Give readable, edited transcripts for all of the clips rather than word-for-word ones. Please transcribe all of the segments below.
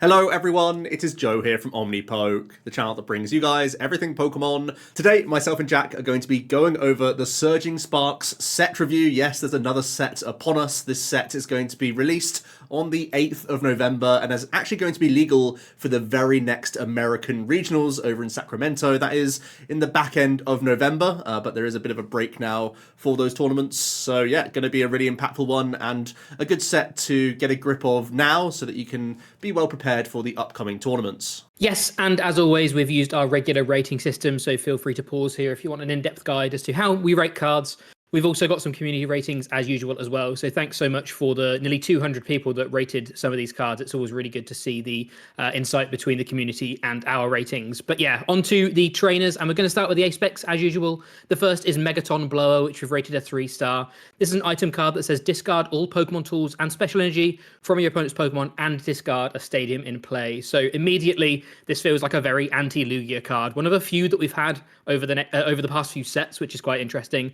Hello everyone, it is Joe here from OmniPoke, the channel that brings you guys everything Pokemon. Today, myself and Jack are going to be going over the Surging Sparks set review. Yes, there's another set upon us. This set is going to be released on the 8th of November and is actually going to be legal for the very next American regionals over in Sacramento. That is in the back end of November, but there is a bit of a break now for those tournaments. So yeah, going to be a really impactful one and a good set to get a grip of now so that you can be well prepared for the upcoming tournaments. Yes, and as always, we've used our regular rating system, so feel free to pause here if you want an in-depth guide as to how we rate cards. We've also got some community ratings as usual as well. So thanks so much for the nearly 200 people that rated some of these cards. It's always really good to see the insight between the community and our ratings. But yeah, on to the trainers. And we're going to start with the A-specs as usual. The first is Megaton Blower, which we've rated a 3-star. This is an item card that says discard all Pokemon tools and special energy from your opponent's Pokemon and discard a stadium in play. So immediately, this feels like a very anti-Lugia card. One of a few that we've had over the past few sets, which is quite interesting.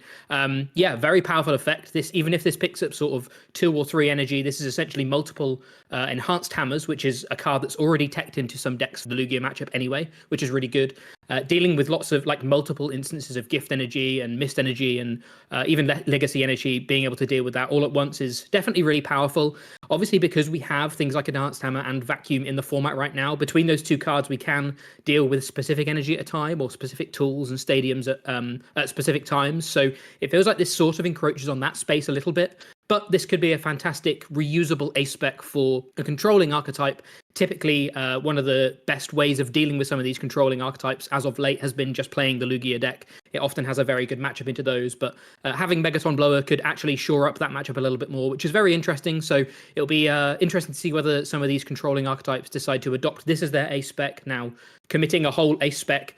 Yeah, very powerful effect. This, even if this picks up sort of 2 or 3 energy, this is essentially multiple enhanced hammers, which is a card that's already teched into some decks for the Lugia matchup anyway, which is really good. Dealing with lots of like multiple instances of gift energy and mist energy and even legacy energy, being able to deal with that all at once is definitely really powerful. Obviously, because we have things like Enhanced Hammer and Vacuum in the format right now, between those two cards, we can deal with specific energy at a time or specific tools and stadiums at specific times. So it feels like this sort of encroaches on that space a little bit. But this could be a fantastic reusable A-spec for a controlling archetype. Typically, one of the best ways of dealing with some of these controlling archetypes as of late has been just playing the Lugia deck. It often has a very good matchup into those, but having Megaton Blower could actually shore up that matchup a little bit more, which is very interesting. So it'll be interesting to see whether some of these controlling archetypes decide to adopt this as their A-spec. Now, committing a whole A-spec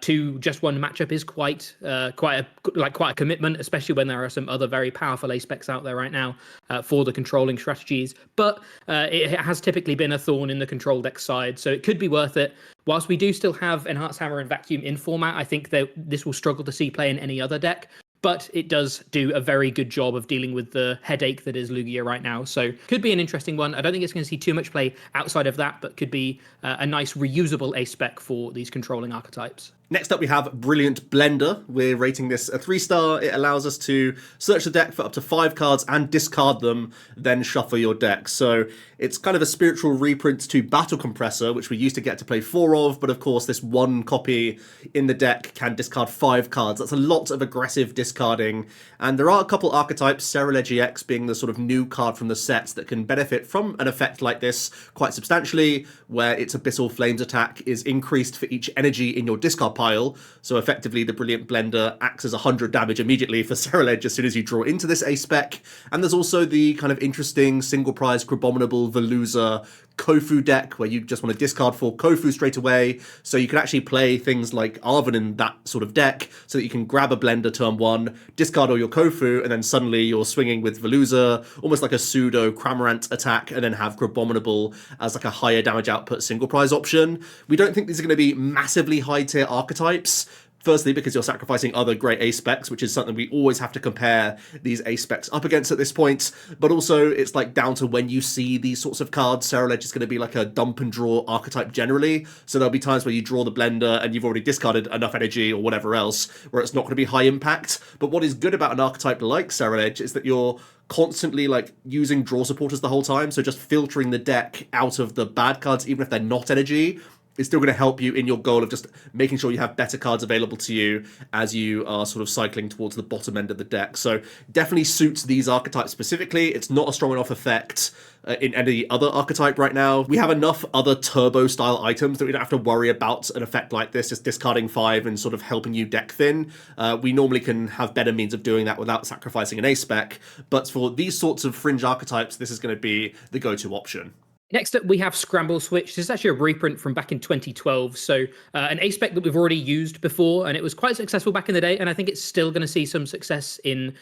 to just one matchup is quite a commitment, especially when there are some other very powerful A-specs out there right now for the controlling strategies. But it has typically been a thorn in the control deck side, so it could be worth it. Whilst we do still have Enhanced Hammer and Vacuum in format, I think that this will struggle to see play in any other deck. But it does do a very good job of dealing with the headache that is Lugia right now. So could be an interesting one. I don't think it's going to see too much play outside of that, but could be a nice reusable A-spec for these controlling archetypes. Next up, we have Brilliant Blender. We're rating this a 3-star. It allows us to search the deck for up to 5 cards and discard them, then shuffle your deck. So it's kind of a spiritual reprint to Battle Compressor, which we used to get to play 4 of, but of course this one copy in the deck can discard 5 cards. That's a lot of aggressive discarding, and there are a couple archetypes, Cerulege EX being the sort of new card from the sets that can benefit from an effect like this quite substantially, where its Abyssal Flames attack is increased for each energy in your discard pile. So effectively, the Brilliant Blender acts as 100 damage immediately for Cerulege as soon as you draw into this A-spec. And there's also the kind of interesting single prize Crabominable Veluza Kofu deck where you just want to discard 4 Kofu straight away. So you can actually play things like Arven in that sort of deck so that you can grab a Blender turn 1, discard all your Kofu, and then suddenly you're swinging with Veluza, almost like a pseudo Cramorant attack, and then have Crabominable as like a higher damage output single prize option. We don't think these are going to be massively high tier archetypes. Firstly, because you're sacrificing other great A-specs, which is something we always have to compare these A-specs up against at this point. But also, it's like down to when you see these sorts of cards. Cerulege is going to be like a dump and draw archetype generally. So there'll be times where you draw the Blender and you've already discarded enough energy or whatever else, where it's not going to be high impact. But what is good about an archetype like Cerulege is that you're constantly like using draw supporters the whole time. So just filtering the deck out of the bad cards, even if they're not energy, is still going to help you in your goal of just making sure you have better cards available to you as you are sort of cycling towards the bottom end of the deck. So definitely suits these archetypes specifically. It's not a strong enough effect in any other archetype right now. We have enough other turbo style items that we don't have to worry about an effect like this, just discarding 5 and sort of helping you deck thin. We normally can have better means of doing that without sacrificing an A-spec, but for these sorts of fringe archetypes, this is going to be the go-to option. Next up, we have Scramble Switch. This is actually a reprint from back in 2012. So an A-spec that we've already used before, and it was quite successful back in the day. And I think it's still going to see some success in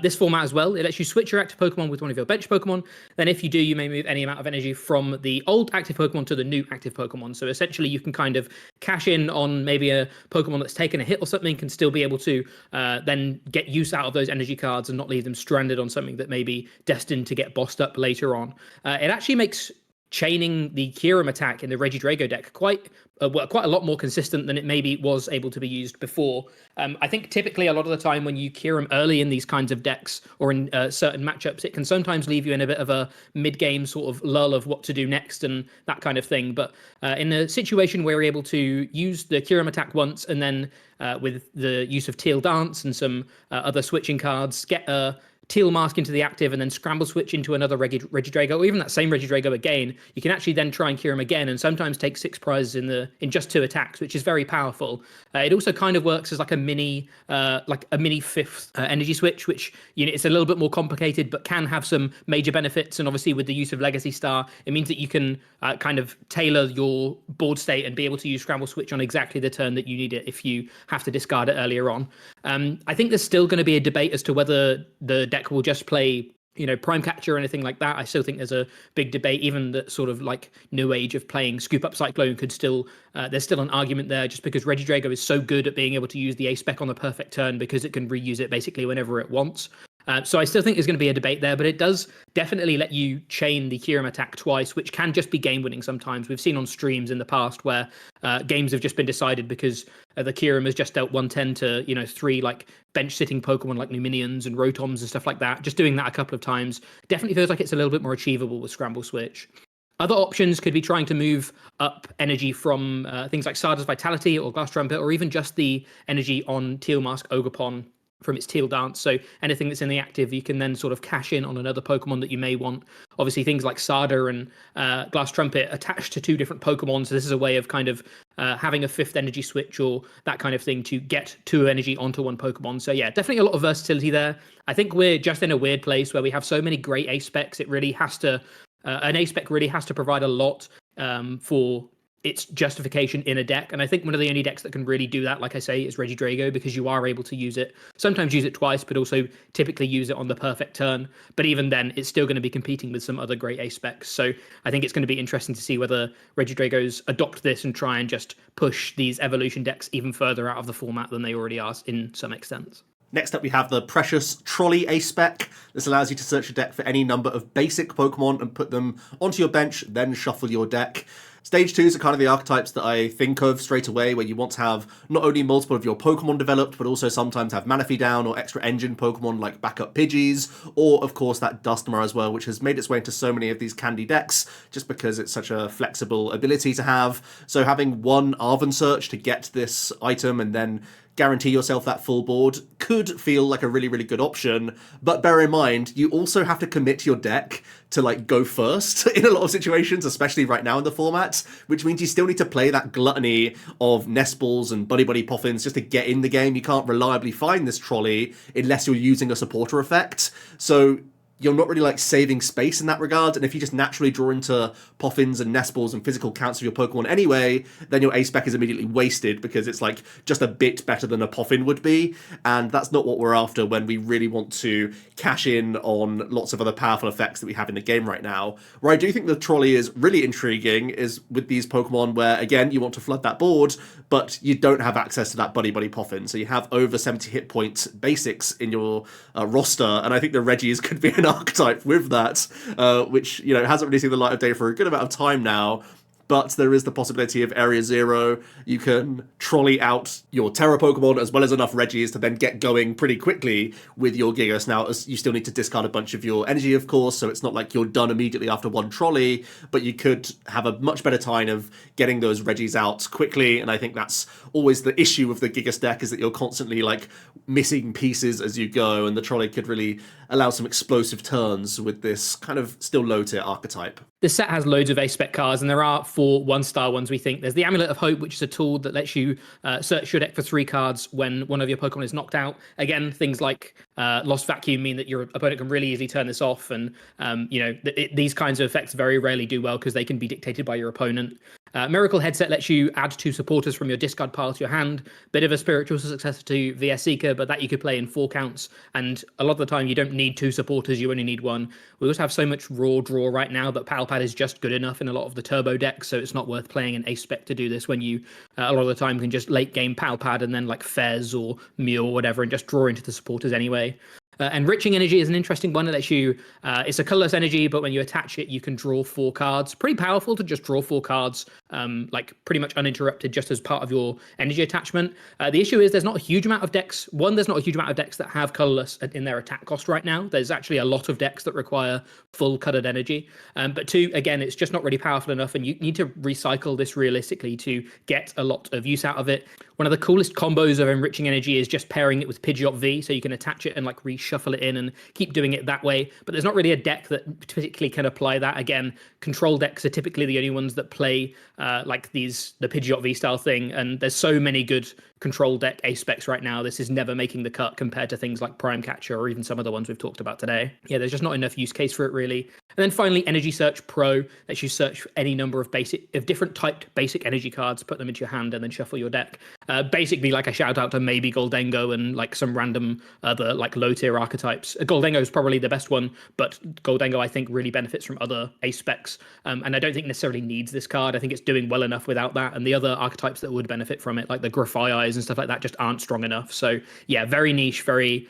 this format as well. It lets you switch your active Pokemon with one of your bench Pokemon. Then if you do, you may move any amount of energy from the old active Pokemon to the new active Pokemon. So essentially, you can kind of cash in on maybe a Pokemon that's taken a hit or something, can still be able to then get use out of those energy cards and not leave them stranded on something that may be destined to get bossed up later on. It actually makes chaining the Kieran attack in the Regidrago deck quite a lot more consistent than it maybe was able to be used before. I think typically a lot of the time when you Kieran early in these kinds of decks or in certain matchups, it can sometimes leave you in a bit of a mid-game sort of lull of what to do next and that kind of thing. But in a situation where we're able to use the Kieran attack once and then with the use of Teal Dance and some other switching cards, get a Teal Mask into the active and then scramble switch into another Regidrago, or even that same Regidrago again, you can actually then try and cure him again and sometimes take 6 prizes in just 2 attacks, which is very powerful. It also kind of works as like a mini fifth energy switch, which it's a little bit more complicated but can have some major benefits. And obviously with the use of Legacy Star, it means that you can kind of tailor your board state and be able to use scramble switch on exactly the turn that you need it if you have to discard it earlier on. I think there's still going to be a debate as to whether the deck will just play Prime Catcher or anything like that. I still think there's a big debate. Even that sort of like new age of playing Scoop Up Cyclone could still there's still an argument there, just because Regidrago is so good at being able to use the A spec on the perfect turn because it can reuse it basically whenever it wants. So I still think there's going to be a debate there, but it does definitely let you chain the Kieran attack twice, which can just be game winning sometimes. We've seen on streams in the past where games have just been decided because the Kieran has just dealt 110 to 3 like bench sitting Pokemon like Luminions and Rotoms and stuff like that. Just doing that a couple of times definitely feels like it's a little bit more achievable with Scramble Switch. Other options could be trying to move up energy from things like Sarda's Vitality or Glass Trumpet, or even just the energy on Teal Mask Ogerpon from its Teal Dance. So anything that's in the active, you can then sort of cash in on another Pokemon that you may want. Obviously, things like Sada and Glass Trumpet attached to 2 different Pokemon. So this is a way of kind of having a 5th energy switch or that kind of thing to get 2 energy onto 1 Pokemon. So yeah, definitely a lot of versatility there. I think we're just in a weird place where we have so many great A specs. It really has to, an A spec really has to provide a lot for its justification in a deck. And I think one of the only decks that can really do that, like I say, is Regidrago, because you are able to use it, sometimes use it twice, but also typically use it on the perfect turn. But even then, it's still going to be competing with some other great A specs. So I think it's going to be interesting to see whether Regidragos adopt this and try and just push these evolution decks even further out of the format than they already are in some extent. Next up, we have the Precious Trolley A-Spec. This allows you to search your deck for any number of basic Pokemon and put them onto your bench, then shuffle your deck. Stage 2s are kind of the archetypes that I think of straight away, where you want to have not only multiple of your Pokemon developed, but also sometimes have Manaphy down or extra engine Pokemon like backup Pidgeys, or of course that Dusknoir as well, which has made its way into so many of these candy decks, just because it's such a flexible ability to have. So having one Arven search to get this item and then guarantee yourself that full board could feel like a really, really good option. But bear in mind, you also have to commit your deck to like go first in a lot of situations, especially right now in the format, which means you still need to play that gluttony of Nest Balls and Buddy Buddy Poffins just to get in the game. You can't reliably find this trolley unless you're using a supporter effect. So you're not really like saving space in that regard, and if you just naturally draw into Poffins and Nest Balls and physical counts of your Pokemon anyway, then your A-Spec is immediately wasted because it's like just a bit better than a Poffin would be, and that's not what we're after when we really want to cash in on lots of other powerful effects that we have in the game right now. Where I do think the trolley is really intriguing is with these Pokemon where, again, you want to flood that board, but you don't have access to that Buddy Buddy Poffin, so you have over 70 hit points basics in your roster, and I think the Reggies could be an archetype with that, which hasn't really seen the light of day for a good amount of time now. But there is the possibility of Area Zero. You can trolley out your Terra Pokemon as well as enough Reggies to then get going pretty quickly with your Gigas. Now, you still need to discard a bunch of your energy, of course, so it's not like you're done immediately after one trolley, but you could have a much better time of getting those Reggies out quickly, and I think that's always the issue of the Gigas deck, is that you're constantly like missing pieces as you go, and the trolley could really allow some explosive turns with this kind of still low tier archetype. This set has loads of A-Spec cards, and there are 4 1-star ones, we think. There's the Amulet of Hope, which is a tool that lets you search your deck for 3 cards when one of your Pokemon is knocked out. Again, things like Lost Vacuum mean that your opponent can really easily turn this off, and these kinds of effects very rarely do well because they can be dictated by your opponent. Miracle Headset lets you add 2 supporters from your discard pile to your hand. Bit of a spiritual successor to VS Seeker, but that you could play in 4 counts. And a lot of the time, you don't need 2 supporters, you only need 1. We also have so much raw draw right now that Palpad is just good enough in a lot of the turbo decks, so it's not worth playing an A-Spec to do this when you, a lot of the time, can just late game Palpad and then like Fez or Mew or whatever and just draw into the supporters anyway. Enriching Energy is an interesting one. It lets you, it's a colorless energy, but when you attach it, you can draw 4 cards. Pretty powerful to just draw 4 cards, like pretty much uninterrupted, just as part of your energy attachment. The issue is there's not a huge amount of decks. One, there's not a huge amount of decks that have colorless in their attack cost right now. There's actually a lot of decks that require full colored energy. But 2, again, it's just not really powerful enough, and you need to recycle this realistically to get a lot of use out of it. One of the coolest combos of Enriching Energy is just pairing it with Pidgeot V, so you can attach it and like reshuffle it in and keep doing it that way. But there's not really a deck that particularly can apply that. Again, control decks are typically the only ones that play like the Pidgeot V style thing, and there's so many good control deck ace specs right now. This is never making the cut compared to things like Prime Catcher or even some of the ones we've talked about today. Yeah, there's just not enough use case for it really. And then finally, Energy Search Pro lets you search any number of different typed basic energy cards, put them into your hand, and then shuffle your deck. Basically, like a shout out to maybe Goldengo and like some random other like low tier archetypes. Goldengo is probably the best one, but Goldengo I think really benefits from other ace specs, and I don't think necessarily needs this card. I think it's doing well enough without that, and the other archetypes that would benefit from it, like the Grafaiis and stuff like that, just aren't strong enough. So yeah, very niche, very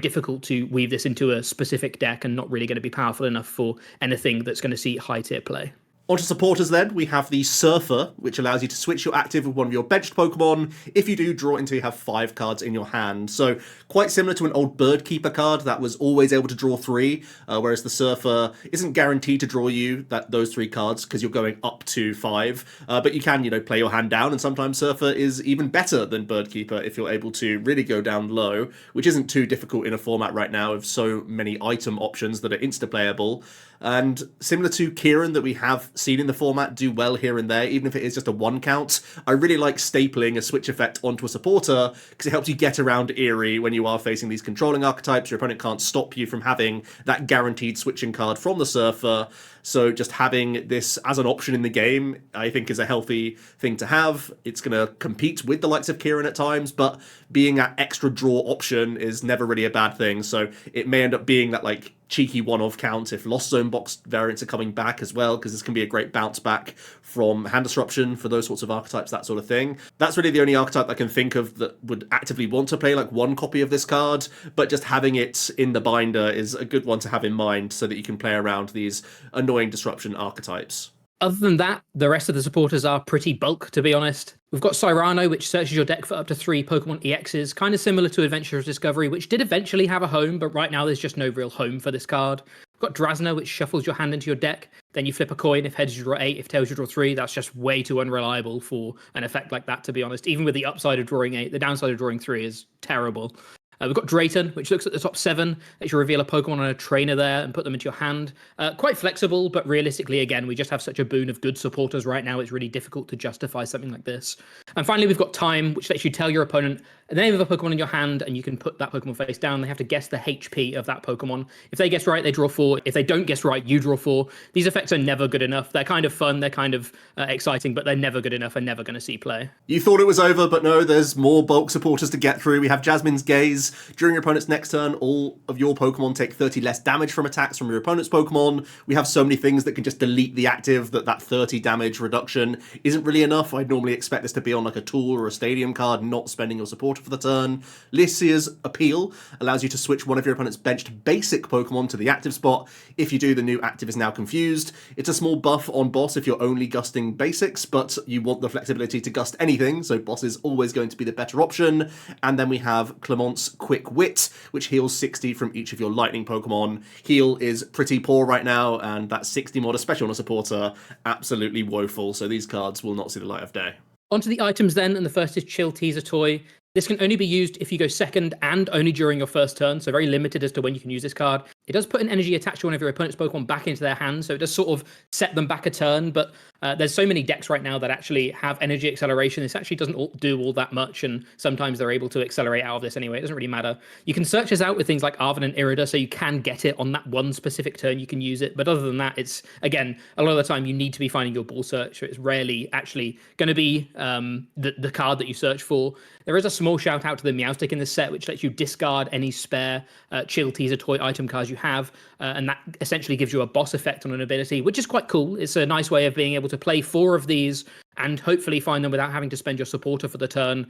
difficult to weave this into a specific deck, and not really going to be powerful enough for anything that's going to see high tier play. Onto supporters then, we have the Surfer, which allows you to switch your active with one of your benched Pokemon. If you do, draw it until you have 5 cards in your hand. So quite similar to an old Bird Keeper card that was always able to draw 3, whereas the Surfer isn't guaranteed to draw you those 3 cards because you're going up to 5. But you can, play your hand down, and sometimes Surfer is even better than Bird Keeper if you're able to really go down low, which isn't too difficult in a format right now of so many item options that are insta-playable. And similar to Kieran that we have seen in the format do well here and there, even if it is just a 1 count, I really like stapling a switch effect onto a supporter because it helps you get around Eerie when you are facing these controlling archetypes. Your opponent can't stop you from having that guaranteed switching card from the Surfer. So just having this as an option in the game, I think, is a healthy thing to have. It's going to compete with the likes of Kieran at times, but being that extra draw option is never really a bad thing. So it may end up being that like cheeky one-off count if Lost Zone box variants are coming back as well, because this can be a great bounce back from hand disruption for those sorts of archetypes, that sort of thing. That's really the only archetype I can think of that would actively want to play like 1 copy of this card, but just having it in the binder is a good one to have in mind so that you can play around these annoying disruption archetypes. Other than that, the rest of the supporters are pretty bulk, to be honest. We've got Cyrano, which searches your deck for up to 3 Pokemon EXs, kind of similar to Adventurer's Discovery, which did eventually have a home, but right now there's just no real home for this card. We've got Drasna, which shuffles your hand into your deck, then you flip a coin. If heads you draw 8, if tails you draw 3. That's just way too unreliable for an effect like that, to be honest. Even with the upside of drawing 8, the downside of drawing 3 is terrible. We've got Drayton, which looks at the top 7. Lets you reveal a Pokemon on a trainer there and put them into your hand. Quite flexible, but realistically, again, we just have such a boon of good supporters right now. It's really difficult to justify something like this. And finally, we've got Time, which lets you tell your opponent the name of a Pokemon in your hand, and you can put that Pokemon face down. They have to guess the HP of that Pokemon. If they guess right, they draw 4. If they don't guess right, you draw 4. These effects are never good enough. They're kind of fun, they're kind of exciting, but they're never good enough and never going to see play. You thought it was over, but no, there's more bulk supporters to get through. We have Jasmine's Gaze. During your opponent's next turn, all of your Pokemon take 30 less damage from attacks from your opponent's Pokemon. We have so many things that can just delete the active that 30 damage reduction isn't really enough. I'd normally expect this to be on like a tool or a stadium card, not spending your supporter for the turn. Lycia's Appeal allows you to switch one of your opponent's benched basic Pokemon to the active spot. If you do, the new active is now confused. It's a small buff on boss if you're only gusting basics, but you want the flexibility to gust anything, so boss is always going to be the better option. And then we have Clement's Quick Wit, which heals 60 from each of your lightning Pokemon. Heal is pretty poor right now, and that 60 mod, especially on a supporter, absolutely woeful, so these cards will not see the light of day. Onto the items then, and the first is Chill Teaser Toy. This can only be used if you go second and only during your first turn, so very limited as to when you can use this card. It does put an energy attached to one of your opponent's Pokemon back into their hand, so it does sort of set them back a turn, but there's so many decks right now that actually have energy acceleration. This actually doesn't do all that much, and sometimes they're able to accelerate out of this anyway. It doesn't really matter. You can search this out with things like Arven and Irida, so you can get it on that one specific turn, you can use it, but other than that, it's, again, a lot of the time you need to be finding your ball search, so it's rarely actually going to be the card that you search for. There is a small shout out to the Meowstic in this set, which lets you discard any spare Chill Teaser Toy item cards you have, and that essentially gives you a boss effect on an ability, which is quite cool. It's a nice way of being able to play 4 of these and hopefully find them without having to spend your supporter for the turn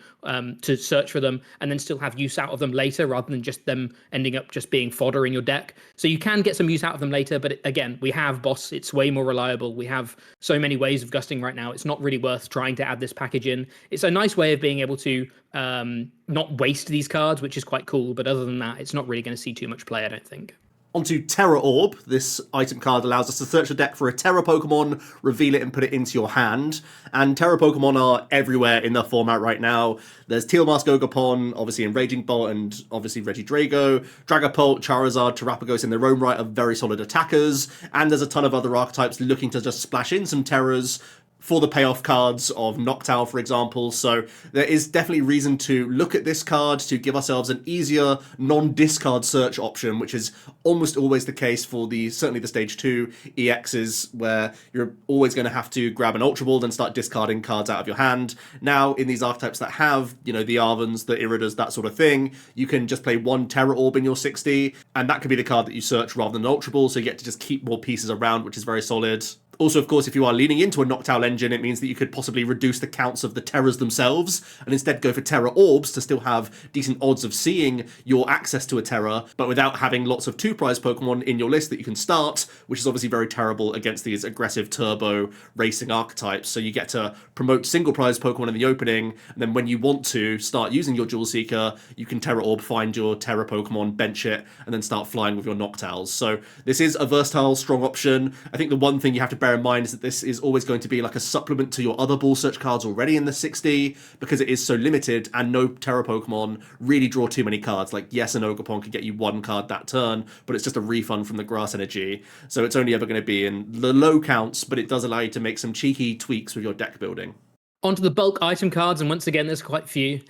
to search for them, and then still have use out of them later rather than just them ending up just being fodder in your deck. So you can get some use out of them later, but again, we have Boss. It's way more reliable. We have so many ways of gusting right now. It's not really worth trying to add this package in. It's a nice way of being able to not waste these cards, which is quite cool. But other than that, it's not really going to see too much play, I don't think. Onto Terra Orb. This item card allows us to search the deck for a Terra Pokemon, reveal it, and put it into your hand. And Terra Pokemon are everywhere in the format right now. There's Teal Mask Ogapon, obviously in Raging Bolt, and obviously Regidrago. Dragapult, Charizard, Terrapagos in their own right are very solid attackers. And there's a ton of other archetypes looking to just splash in some Terras for the payoff cards of Noctowl, for example. So there is definitely reason to look at this card to give ourselves an easier non-discard search option, which is almost always the case for certainly the stage 2 EXs, where you're always going to have to grab an Ultra Ball and start discarding cards out of your hand. Now, in these archetypes that have, the Arvans, the Iridas, that sort of thing, you can just play one Terra Orb in your 60, and that could be the card that you search rather than an Ultra Ball, so you get to just keep more pieces around, which is very solid. Also, of course, if you are leaning into a Noctowl engine, it means that you could possibly reduce the counts of the Terras themselves and instead go for Terra Orbs to still have decent odds of seeing your access to a Terra, but without having lots of 2-prize Pokemon in your list that you can start, which is obviously very terrible against these aggressive turbo racing archetypes. So you get to promote single-prize Pokemon in the opening, and then when you want to start using your Jewel Seeker, you can Terra Orb, find your Terra Pokemon, bench it, and then start flying with your Noctowls. So this is a versatile, strong option. I think the one thing you have to bear in mind is that this is always going to be like a supplement to your other ball search cards already in the 60, because it is so limited and no Terra Pokemon really draw too many cards. Like, yes, an Ogapon could get you one card that turn, but it's just a refund from the grass energy. So it's only ever going to be in the low counts, but it does allow you to make some cheeky tweaks with your deck building. Onto the bulk item cards, and once again, there's quite a few.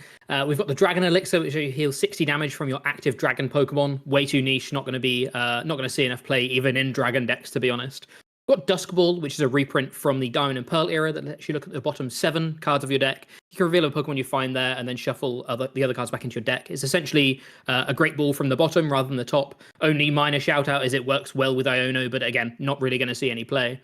We've got the Dragon Elixir, which heals 60 damage from your active Dragon Pokemon. Way too niche, not going to see enough play even in Dragon decks, to be honest. We've got Dusk Ball, which is a reprint from the Diamond and Pearl era that lets you look at the bottom 7 cards of your deck. You can reveal a Pokemon you find there and then shuffle the other cards back into your deck. It's essentially a Great Ball from the bottom rather than the top. Only minor shout out is it works well with Iono, but again, not really going to see any play.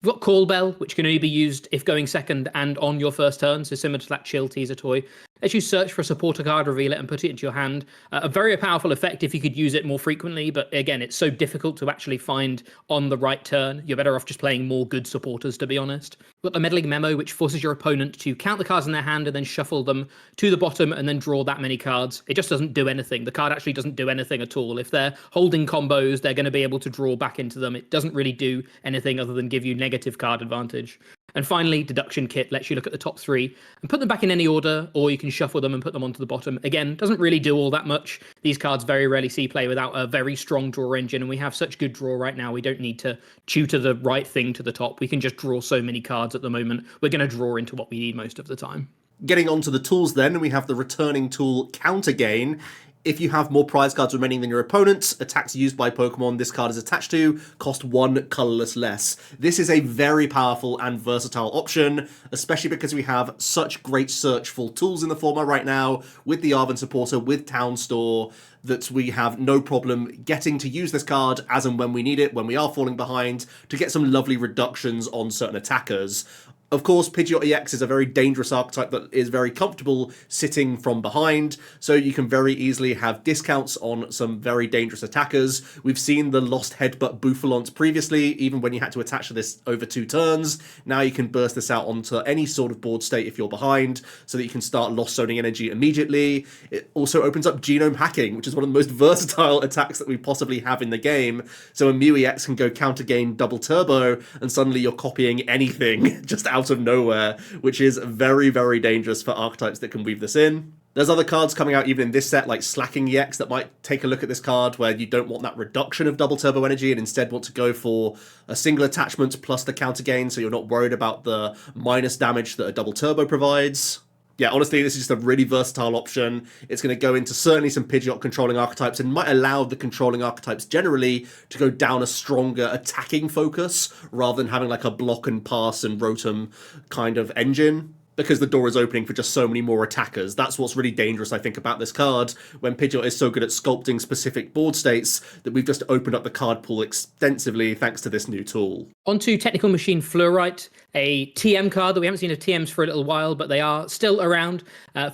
We've got Call Bell, which can only be used if going second and on your first turn, so similar to that Chill Teaser toy. As you search for a supporter card, reveal it, and put it into your hand. A very powerful effect if you could use it more frequently, but again, it's so difficult to actually find on the right turn. You're better off just playing more good supporters, to be honest. We've got the Meddling Memo, which forces your opponent to count the cards in their hand and then shuffle them to the bottom and then draw that many cards. It just doesn't do anything. The card actually doesn't do anything at all. If they're holding combos, they're going to be able to draw back into them. It doesn't really do anything other than give you negative card advantage. And finally, Deduction Kit lets you look at the top 3 and put them back in any order, or you can shuffle them and put them onto the bottom. Again, doesn't really do all that much. These cards very rarely see play without a very strong draw engine, and we have such good draw right now. We don't need to tutor the right thing to the top. We can just draw so many cards at the moment. We're going to draw into what we need most of the time. Getting onto the tools then, we have the returning tool Counter Gain. If you have more prize cards remaining than your opponents, attacks used by Pokemon this card is attached to cost 1 colorless less. This is a very powerful and versatile option, especially because we have such great searchful tools in the format right now, with the Arven Supporter, with Town Store, that we have no problem getting to use this card as and when we need it, when we are falling behind, to get some lovely reductions on certain attackers. Of course, Pidgeot EX is a very dangerous archetype that is very comfortable sitting from behind, so you can very easily have discounts on some very dangerous attackers. We've seen the Lost Headbutt Bouffalance previously, even when you had to attach to this over 2 turns. Now you can burst this out onto any sort of board state if you're behind, so that you can start Lost Zoning energy immediately. It also opens up Genome Hacking, which is one of the most versatile attacks that we possibly have in the game. So a Mew EX can go Counter Gain Double Turbo, and suddenly you're copying anything just out of nowhere, which is very, very dangerous for archetypes that can weave this in. There's other cards coming out even in this set, like Slacking EX, that might take a look at this card, where you don't want that reduction of double turbo energy and instead want to go for a single attachment plus the counter gain, so you're not worried about the minus damage that a double turbo provides. Yeah, honestly, this is just a really versatile option. It's going to go into certainly some Pidgeot controlling archetypes and might allow the controlling archetypes generally to go down a stronger attacking focus rather than having like a block and pass and Rotom kind of engine. because the door is opening for just so many more attackers. That's what's really dangerous, I think, about this card, when Pidgeot is so good at sculpting specific board states that we've just opened up the card pool extensively thanks to this new tool. Onto Technical Machine Fluorite, a TM card that we haven't seen of TMs for a little while, but they are still around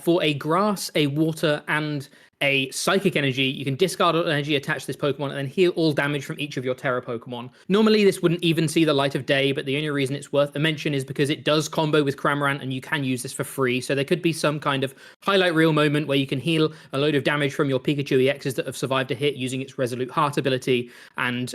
for a grass, a water, and a psychic energy. You can discard all energy attached to this Pokemon and then heal all damage from each of your Terra Pokemon. Normally, this wouldn't even see the light of day, but the only reason it's worth a mention is because it does combo with Cramorant and you can use this for free. So there could be some kind of highlight reel moment where you can heal a load of damage from your Pikachu EXs that have survived a hit using its Resolute Heart ability and,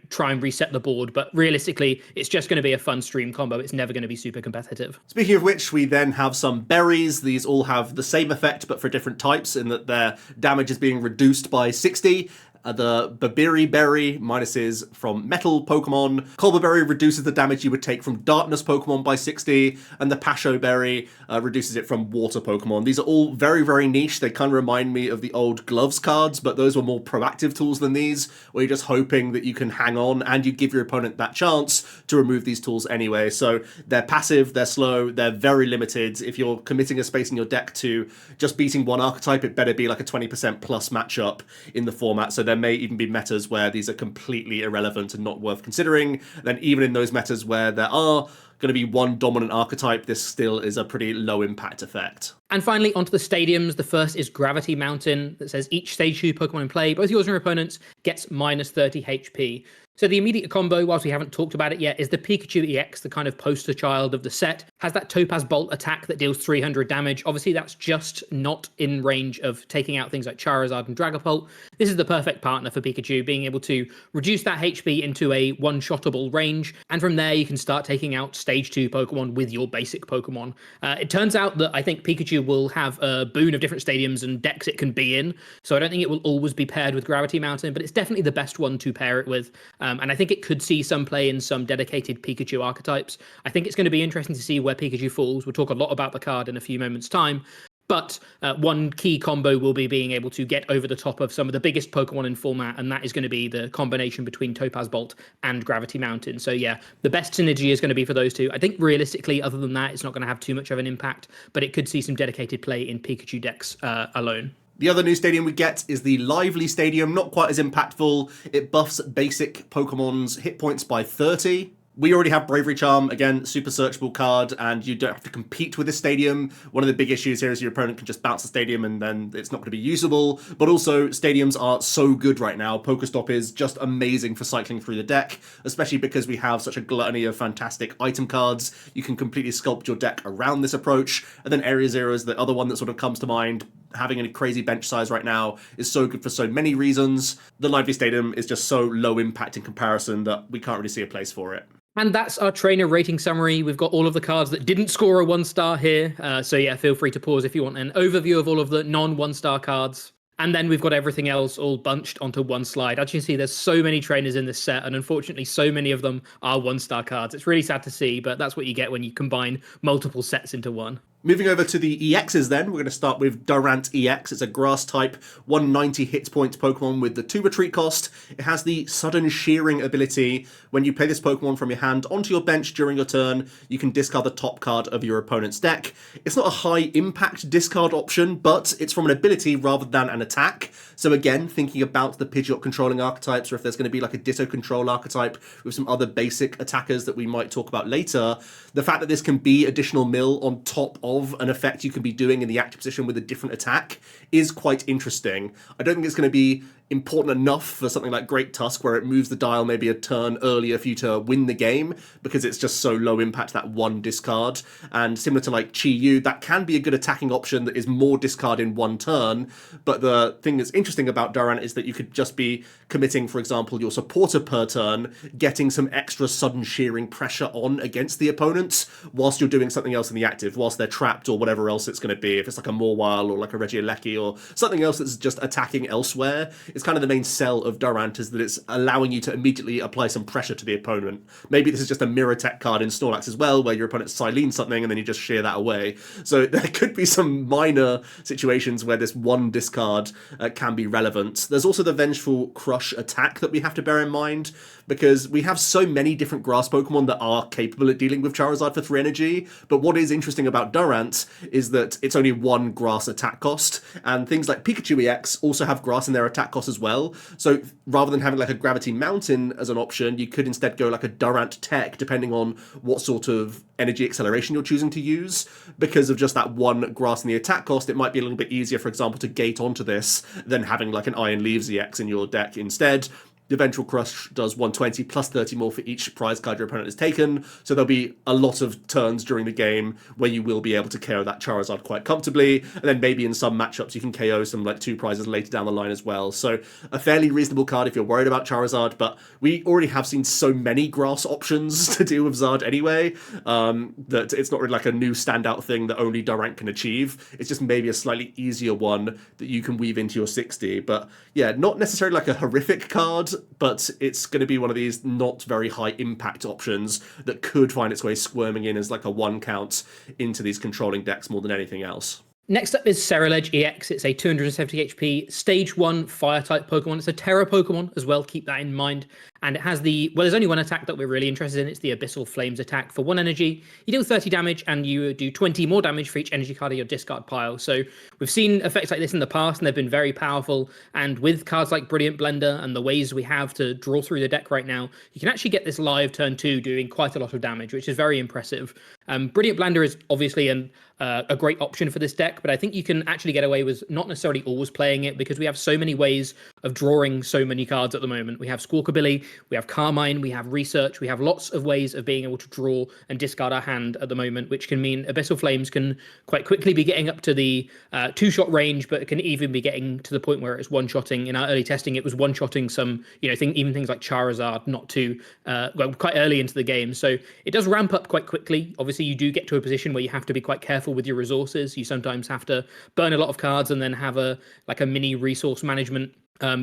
try and reset the board. But realistically, it's just going to be a fun stream combo. It's never going to be super competitive. Speaking of which, we then have some berries. These all have the same effect, but for different types, in that their damage is being reduced by 60. The Babiri Berry minuses from Metal Pokemon. Colbur Berry reduces the damage you would take from Darkness Pokemon by 60, and the Pasho Berry reduces it from Water Pokemon. These are all very, very niche. They kind of remind me of the old Gloves cards, but those were more proactive tools than these, where you're just hoping that you can hang on and you give your opponent that chance to remove these tools anyway. So they're passive, they're slow, they're very limited. If you're committing a space in your deck to just beating one archetype, it better be like a 20% plus matchup in the format. So there may even be metas where these are completely irrelevant and not worth considering. Then even in those metas where there are going to be one dominant archetype, this still is a pretty low impact effect. And finally, onto the stadiums. The first is Gravity Mountain, that says each stage 2 Pokemon in play, both yours and your opponent's, gets minus 30 HP. So the immediate combo, whilst we haven't talked about it yet, is the Pikachu EX, the kind of poster child of the set. Has that Topaz Bolt attack that deals 300 damage. Obviously, that's just not in range of taking out things like Charizard and Dragapult. This is the perfect partner for Pikachu, being able to reduce that HP into a one-shottable range. And from there, you can start taking out stage 2 Pokemon with your basic Pokemon. It turns out that I think Pikachu will have a boon of different stadiums and decks it can be in. So I don't think it will always be paired with Gravity Mountain, but it's definitely the best one to pair it with. And I think it could see some play in some dedicated Pikachu archetypes. I think it's going to be interesting to see where Pikachu falls. We'll talk a lot about the card in a few moments' time. But one key combo will be being able to get over the top of some of the biggest Pokemon in format, and that is going to be the combination between Topaz Bolt and Gravity Mountain. So yeah, the best synergy is going to be for those two. I think realistically, other than that, it's not going to have too much of an impact, but it could see some dedicated play in Pikachu decks alone. The other new stadium we get is the Lively Stadium, not quite as impactful. It buffs basic Pokemon's hit points by 30. We already have Bravery Charm, again, super searchable card, and you don't have to compete with this stadium. One of the big issues here is your opponent can just bounce the stadium and then it's not going to be usable. But also, stadiums are so good right now. Pokestop is just amazing for cycling through the deck, especially because we have such a gluttony of fantastic item cards. You can completely sculpt your deck around this approach. And then Area Zero is the other one that sort of comes to mind. Having a crazy bench size right now is so good for so many reasons. The Lively Stadium is just so low impact in comparison that we can't really see a place for it. And that's our trainer rating summary. We've got all of the cards that didn't score a 1-star here. So yeah, feel free to pause if you want an overview of all of the non-1-star cards. And then we've got everything else all bunched onto one slide. As you can see, there's so many trainers in this set, and unfortunately, so many of them are 1-star cards. It's really sad to see, but that's what you get when you combine multiple sets into one. Moving over to the EXs then, we're going to start with Durant EX. It's a grass type, 190 hit points Pokemon with the 2 retreat cost. It has the sudden shearing ability. When you play this Pokemon from your hand onto your bench during your turn, you can discard the top card of your opponent's deck. It's not a high impact discard option, but it's from an ability rather than an attack. So again, thinking about the Pidgeot controlling archetypes, or if there's going to be like a Ditto control archetype with some other basic attackers that we might talk about later, the fact that this can be additional mill on top of an effect you can be doing in the active position with a different attack is quite interesting. I don't think it's going to be important enough for something like Great Tusk, where it moves the dial maybe a turn earlier for you to win the game, because it's just so low impact, that one discard. And similar to like Chi-Yu, that can be a good attacking option that is more discard in one turn. But the thing that's interesting about Durant is that you could just be committing, for example, your supporter per turn, getting some extra sudden shearing pressure on against the opponents whilst you're doing something else in the active, whilst they're trapped or whatever else it's going to be. If it's like a Mawile or like a Regieleki or something else that's just attacking elsewhere, it's is kind of the main sell of Durant, is that it's allowing you to immediately apply some pressure to the opponent. Maybe this is just a mirror tech card in Snorlax as well, where your opponent Silenes something and then you just shear that away. So there could be some minor situations where this one discard can be relevant. There's also the Vengeful Crush attack that we have to bear in mind, because we have so many different grass Pokemon that are capable at dealing with Charizard for 3 energy, but what is interesting about Durant is that it's only 1 grass attack cost, and things like Pikachu EX also have grass in their attack cost as well, so rather than having like a Gravity Mountain as an option, you could instead go like a Durant Tech, depending on what sort of energy acceleration you're choosing to use. Because of just that 1 grass in the attack cost, it might be a little bit easier, for example, to gate onto this than having like an Iron Leaves EX in your deck instead. The Vengeful Crush does 120 plus 30 more for each prize card your opponent has taken, so there'll be a lot of turns during the game where you will be able to KO that Charizard quite comfortably, and then maybe in some matchups you can KO some like 2 prizes later down the line as well. So a fairly reasonable card if you're worried about Charizard, but we already have seen so many grass options to deal with Zard anyway, that it's not really like a new standout thing that only Durant can achieve. It's just maybe a slightly easier one that you can weave into your 60. But yeah, not necessarily like a horrific card, but it's going to be one of these not very high impact options that could find its way squirming in as like a 1 count into these controlling decks more than anything else. Next up is Ceruledge EX. It's a 270 HP, Stage 1 Fire-type Pokemon. It's a Terra Pokemon as well, keep that in mind. And it has there's only one attack that we're really interested in. It's the Abyssal Flames attack. For 1 energy, you deal 30 damage, and you do 20 more damage for each energy card in your discard pile. So we've seen effects like this in the past, and they've been very powerful. And with cards like Brilliant Blender and the ways we have to draw through the deck right now, you can actually get this live turn 2 doing quite a lot of damage, which is very impressive. Brilliant Blender is obviously a great option for this deck, but I think you can actually get away with not necessarily always playing it, because we have so many ways of drawing so many cards at the moment. We have Squawkabilly, we have Carmine, we have Research, we have lots of ways of being able to draw and discard our hand at the moment, which can mean Abyssal Flames can quite quickly be getting up to the 2-shot range, but it can even be getting to the point where it's one-shotting. In our early testing, it was one-shotting some, even things like Charizard, not too, quite early into the game. So it does ramp up quite quickly. Obviously, you do get to a position where you have to be quite careful with your resources. You sometimes have to burn a lot of cards and then have a mini resource management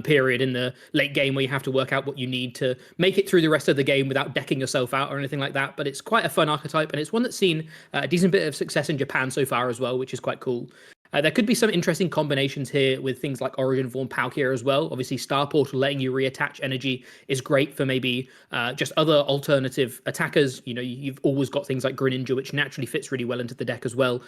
period in the late game where you have to work out what you need to make it through the rest of the game without decking yourself out or anything like that. But it's quite a fun archetype, and it's one that's seen a decent bit of success in Japan so far as well, which is quite cool. There could be some interesting combinations here with things like Origin Form Palkia as well. Obviously, Star Portal letting you reattach energy is great for maybe just other alternative attackers. You've always got things like Greninja, which naturally fits really well into the deck as well,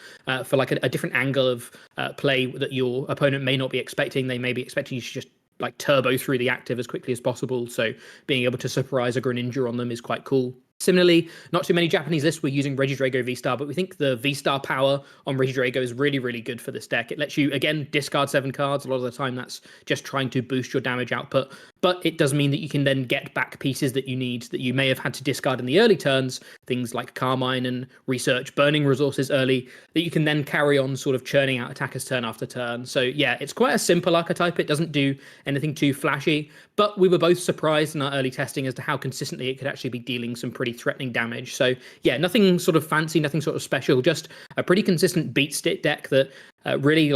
for like a different angle of play that your opponent may not be expecting. They may be expecting you to just like turbo through the active as quickly as possible. So being able to surprise a Greninja on them is quite cool. Similarly, not too many Japanese lists were using Regidrago V-Star, but we think the V-Star power on Regidrago is really, really good for this deck. It lets you, again, discard 7 cards. A lot of the time, that's just trying to boost your damage output. But it does mean that you can then get back pieces that you need that you may have had to discard in the early turns, things like Carmine and Research, burning resources early, that you can then carry on sort of churning out attackers turn after turn. So yeah, it's quite a simple archetype. It doesn't do anything too flashy, but we were both surprised in our early testing as to how consistently it could actually be dealing some pretty threatening damage. So yeah, nothing sort of fancy, nothing sort of special, just a pretty consistent beat stick deck that really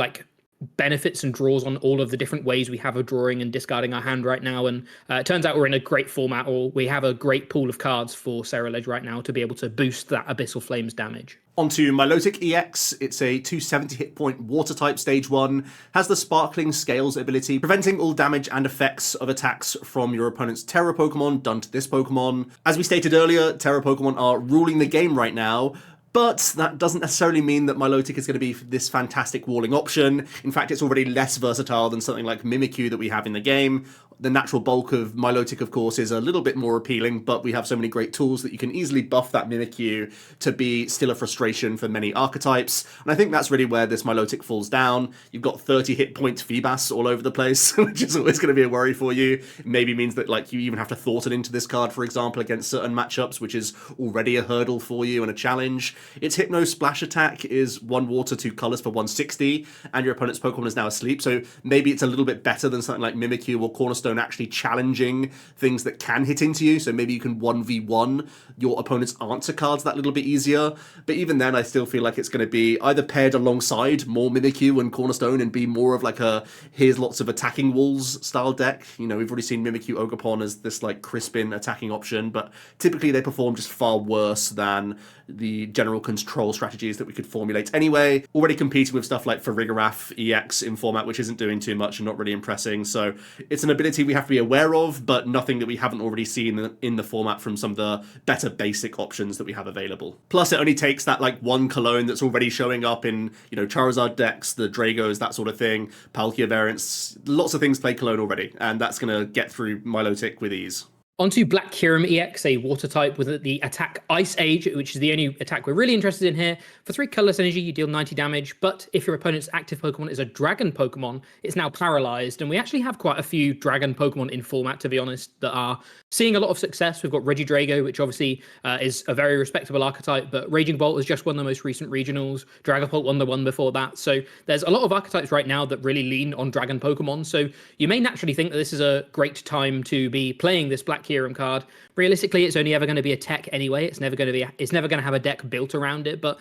benefits and draws on all of the different ways we have of drawing and discarding our hand right now. And it turns out we're in a great format, or we have a great pool of cards for Ceruledge right now to be able to boost that Abyssal Flames damage. Onto Milotic EX, it's a 270 hit point water type stage 1, has the Sparkling Scales ability, preventing all damage and effects of attacks from your opponent's Terra Pokemon done to this Pokemon. As we stated earlier, Terra Pokemon are ruling the game right now, but that doesn't necessarily mean that Milotic is going to be this fantastic walling option. In fact, it's already less versatile than something like Mimikyu that we have in the game. The natural bulk of Milotic, of course, is a little bit more appealing, but we have so many great tools that you can easily buff that Mimikyu to be still a frustration for many archetypes. And I think that's really where this Milotic falls down. You've got 30 hit point Feebas all over the place, which is always going to be a worry for you. It maybe means that you even have to Thornton into this card, for example, against certain matchups, which is already a hurdle for you and a challenge. Its Hypno Splash attack is 1 water, 2 colors for 160, and your opponent's Pokemon is now asleep, so maybe it's a little bit better than something like Mimikyu or Cornerstone Cornerstone actually challenging things that can hit into you. So maybe you can 1v1 your opponent's answer cards that little bit easier. But even then, I still feel like it's going to be either paired alongside more Mimikyu and Cornerstone and be more of like a here's lots of attacking walls style deck. You know, we've already seen Mimikyu Ogerpon as this like Crispin attacking option, but typically they perform just far worse than the general control strategies that we could formulate anyway. Already competing with stuff like Farigiraf EX in format, which isn't doing too much and not really impressing. So it's an ability we have to be aware of, but nothing that we haven't already seen in the format from some of the better basic options that we have available. Plus, it only takes that like one cologne that's already showing up in, you know, Charizard decks, the Dragos, that sort of thing, Palkia variants, lots of things play cologne already, and that's going to get through Milotic with ease. Onto Black Kyurem EX, a water type with the attack Ice Age, which is the only attack we're really interested in here. For 3 colorless energy, you deal 90 damage, but if your opponent's active Pokemon is a dragon Pokemon, it's now paralyzed. And we actually have quite a few dragon Pokemon in format, to be honest, that are seeing a lot of success. We've got Regidrago, which obviously is a very respectable archetype, but Raging Bolt has just won the most recent regionals. Dragapult won the one before that. So there's a lot of archetypes right now that really lean on dragon Pokemon. So you may naturally think that this is a great time to be playing this Black Kyurem card. Realistically, it's only ever going to be a tech anyway. It's never going to have a deck built around it, but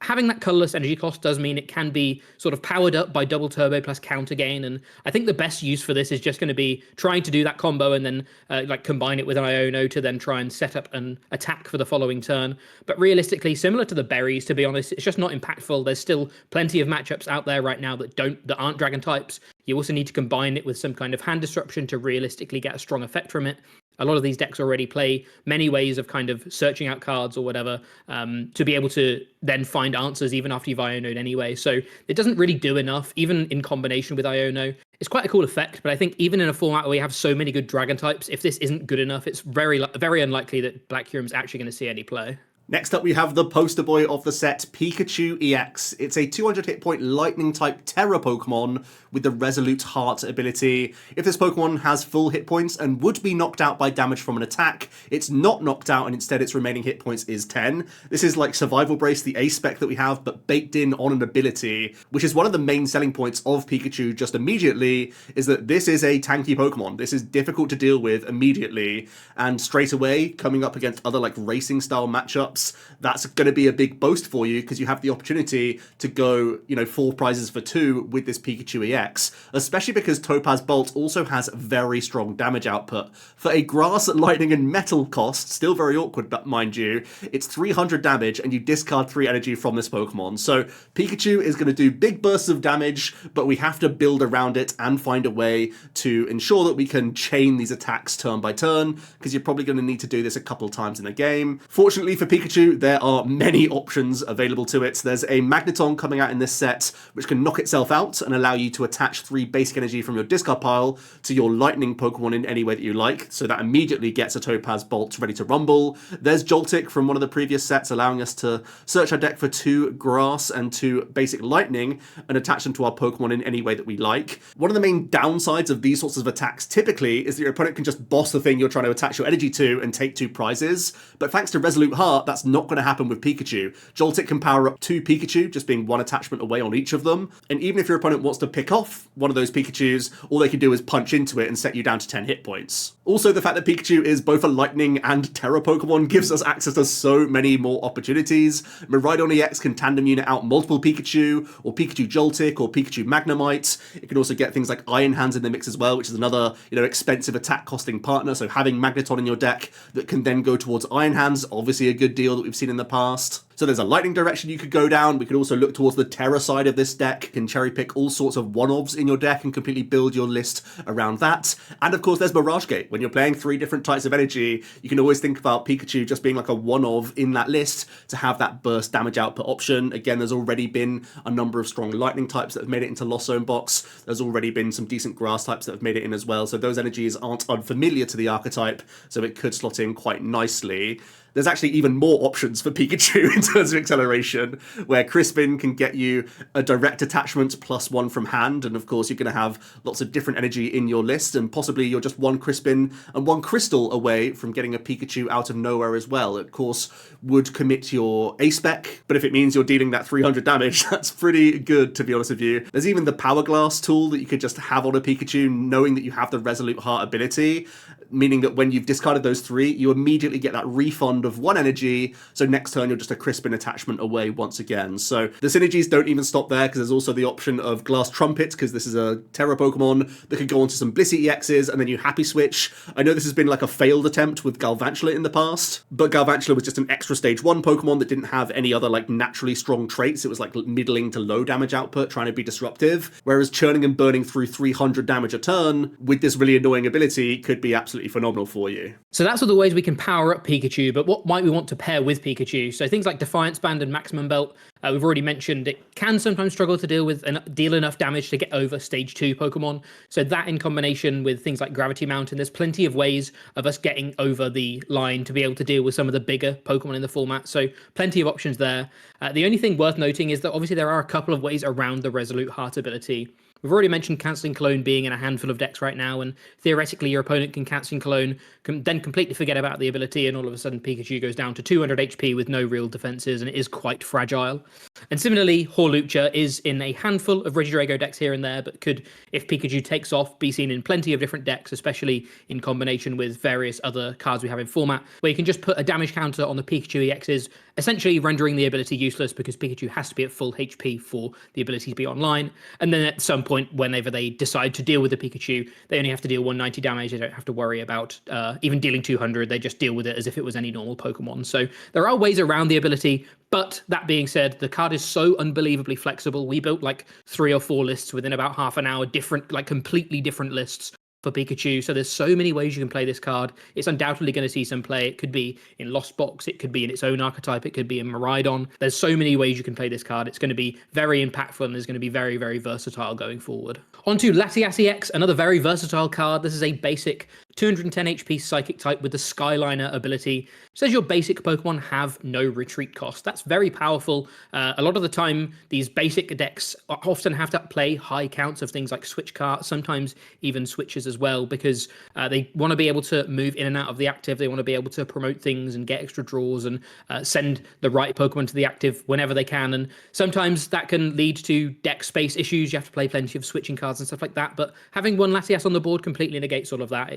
having that colorless energy cost does mean it can be sort of powered up by double turbo plus counter gain. And I think the best use for this is just going to be trying to do that combo and then like combine it with an Iono to then try and set up an attack for the following turn. But realistically, similar to the berries, to be honest, it's just not impactful. There's still plenty of matchups out there right now that aren't dragon types. You also need to combine it with some kind of hand disruption to realistically get a strong effect from it. A lot of these decks already play many ways of kind of searching out cards or whatever to be able to then find answers even after you've Iono'd anyway. So it doesn't really do enough, even in combination with Iono. It's quite a cool effect, but I think even in a format where we have so many good dragon types, if this isn't good enough, it's very unlikely that Black Kyurem's actually going to see any play. Next up, we have the poster boy of the set, Pikachu EX. It's a 200 hit point lightning type Terra Pokemon with the Resolute Heart ability. If this Pokemon has full hit points and would be knocked out by damage from an attack, it's not knocked out and instead its remaining hit points is 10. This is like Survival Brace, the A spec that we have, but baked in on an ability, which is one of the main selling points of Pikachu just immediately, is that this is a tanky Pokemon. This is difficult to deal with immediately, and straight away, coming up against other like racing style matchups, that's going to be a big boast for you because you have the opportunity to go, 4 prizes for 2 with this Pikachu EX, especially because Topaz Bolt also has very strong damage output. For a grass, lightning, and metal cost, still very awkward, but mind you, it's 300 damage and you discard 3 energy from this Pokemon. So Pikachu is going to do big bursts of damage, but we have to build around it and find a way to ensure that we can chain these attacks turn by turn, because you're probably going to need to do this a couple times in a game. Fortunately for Pikachu, there are many options available to it. There's a Magneton coming out in this set, which can knock itself out and allow you to attach 3 basic energy from your discard pile to your lightning Pokemon in any way that you like, so that immediately gets a Topaz Bolt ready to rumble. There's Joltik from one of the previous sets, allowing us to search our deck for 2 grass and 2 basic lightning and attach them to our Pokemon in any way that we like. One of the main downsides of these sorts of attacks typically is that your opponent can just boss the thing you're trying to attach your energy to and take 2 prizes, but thanks to Resolute Heart, that's not going to happen with Pikachu. Joltik can power up 2 Pikachu, just being 1 attachment away on each of them, and even if your opponent wants to pick off one of those Pikachus, all they can do is punch into it and set you down to 10 hit points. Also, the fact that Pikachu is both a lightning and Terra Pokemon gives us access to so many more opportunities. Miraidon EX can tandem unit out multiple Pikachu, or Pikachu Joltik, or Pikachu Magnemite. It can also get things like Iron Hands in the mix as well, which is another, expensive attack costing partner, so having Magneton in your deck that can then go towards Iron Hands, obviously a good deal that we've seen in the past. So there's a lightning direction you could go down. We could also look towards the Terra side of this deck. You can cherry pick all sorts of one-ofs in your deck and completely build your list around that. And of course, there's Mirage Gate. When you're playing 3 different types of energy, you can always think about Pikachu just being like a one-of in that list to have that burst damage output option. Again, there's already been a number of strong lightning types that have made it into Lost Zone box. There's already been some decent grass types that have made it in as well. So those energies aren't unfamiliar to the archetype, so it could slot in quite nicely. there's actually even more options for Pikachu in terms of acceleration, where Crispin can get you a direct attachment plus one from hand, and of course you're going to have lots of different energy in your list, and possibly you're just one Crispin and one Crystal away from getting a Pikachu out of nowhere as well. Of course, would commit your A-Spec, but if it means you're dealing that 300 damage, that's pretty good, to be honest with you. There's even the Power Glass tool that you could just have on a Pikachu, knowing that you have the Resolute Heart ability, meaning that when you've discarded those three, you immediately get that refund of one energy, so next turn you're just a Crispin attachment away once again. So the synergies don't even stop there, because there's also the option of Glass Trumpet, because this is a Terra Pokemon that could go onto some Blissey EXs, and then you Happy Switch. I know this has been like a failed attempt with Galvantula in the past, but Galvantula was just an extra stage 1 Pokemon that didn't have any other like naturally strong traits. It was like middling to low damage output, trying to be disruptive, whereas churning and burning through 300 damage a turn with this really annoying ability could be absolutely phenomenal for you. So that's all the ways we can power up Pikachu, but what might we want to pair with Pikachu? So things like Defiance Band and Maximum Belt, we've already mentioned it can sometimes struggle to deal enough damage to get over stage 2 Pokemon. So that in combination with things like Gravity Mountain, there's plenty of ways of us getting over the line to be able to deal with some of the bigger Pokemon in the format. So plenty of options there. The only thing worth noting is that obviously there are a couple of ways around the Resolute Heart ability. We've already mentioned Cancelling Cologne being in a handful of decks right now, and theoretically your opponent can Cancelling Cologne, then completely forget about the ability, and all of a sudden Pikachu goes down to 200 HP with no real defenses, and it is quite fragile. And similarly, Hawlucha is in a handful of Regidrago decks here and there, but could, if Pikachu takes off, be seen in plenty of different decks, especially in combination with various other cards we have in format, where you can just put a damage counter on the Pikachu EXs, essentially rendering the ability useless because Pikachu has to be at full HP for the ability to be online. And then at some point, whenever they decide to deal with the Pikachu, they only have to deal 190 damage. They don't have to worry about even dealing 200. They just deal with it as if it was any normal Pokemon. So there are ways around the ability, but that being said, the card is so unbelievably flexible. We built like 3 or 4 lists within about half an hour, different, like completely different lists for Pikachu. So there's so many ways you can play this card. It's undoubtedly going to see some play. It could be in Lost Box, it could be in its own archetype, it could be in Miraidon. There's so many ways you can play this card. It's going to be very impactful and is going to be very, very versatile going forward. On to Latias EX, another very versatile card. This is a basic 210 HP Psychic type with the Skyliner ability. It says your basic Pokemon have no retreat cost. That's very powerful. A lot of the time, these basic decks often have to play high counts of things like Switch Cart, sometimes even switches as well, because they want to be able to move in and out of the active. They want to be able to promote things and get extra draws and send the right Pokemon to the active whenever they can. And sometimes that can lead to deck space issues. You have to play plenty of switching cards and stuff like that. But having one Latias on the board completely negates all of that.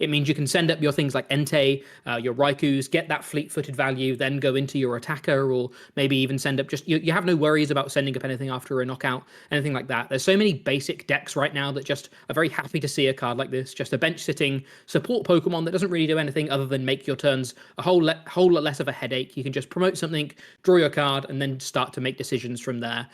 It means you can send up your things like Entei, your Raikus, get that fleet-footed value, then go into your attacker, or maybe even send up just you have no worries about sending up anything after a knockout, anything like that. There's so many basic decks right now that just are very happy to see a card like this, just a bench-sitting support Pokemon that doesn't really do anything other than make your turns a whole lot less of a headache. You can just promote something, draw your card, and then start to make decisions from there.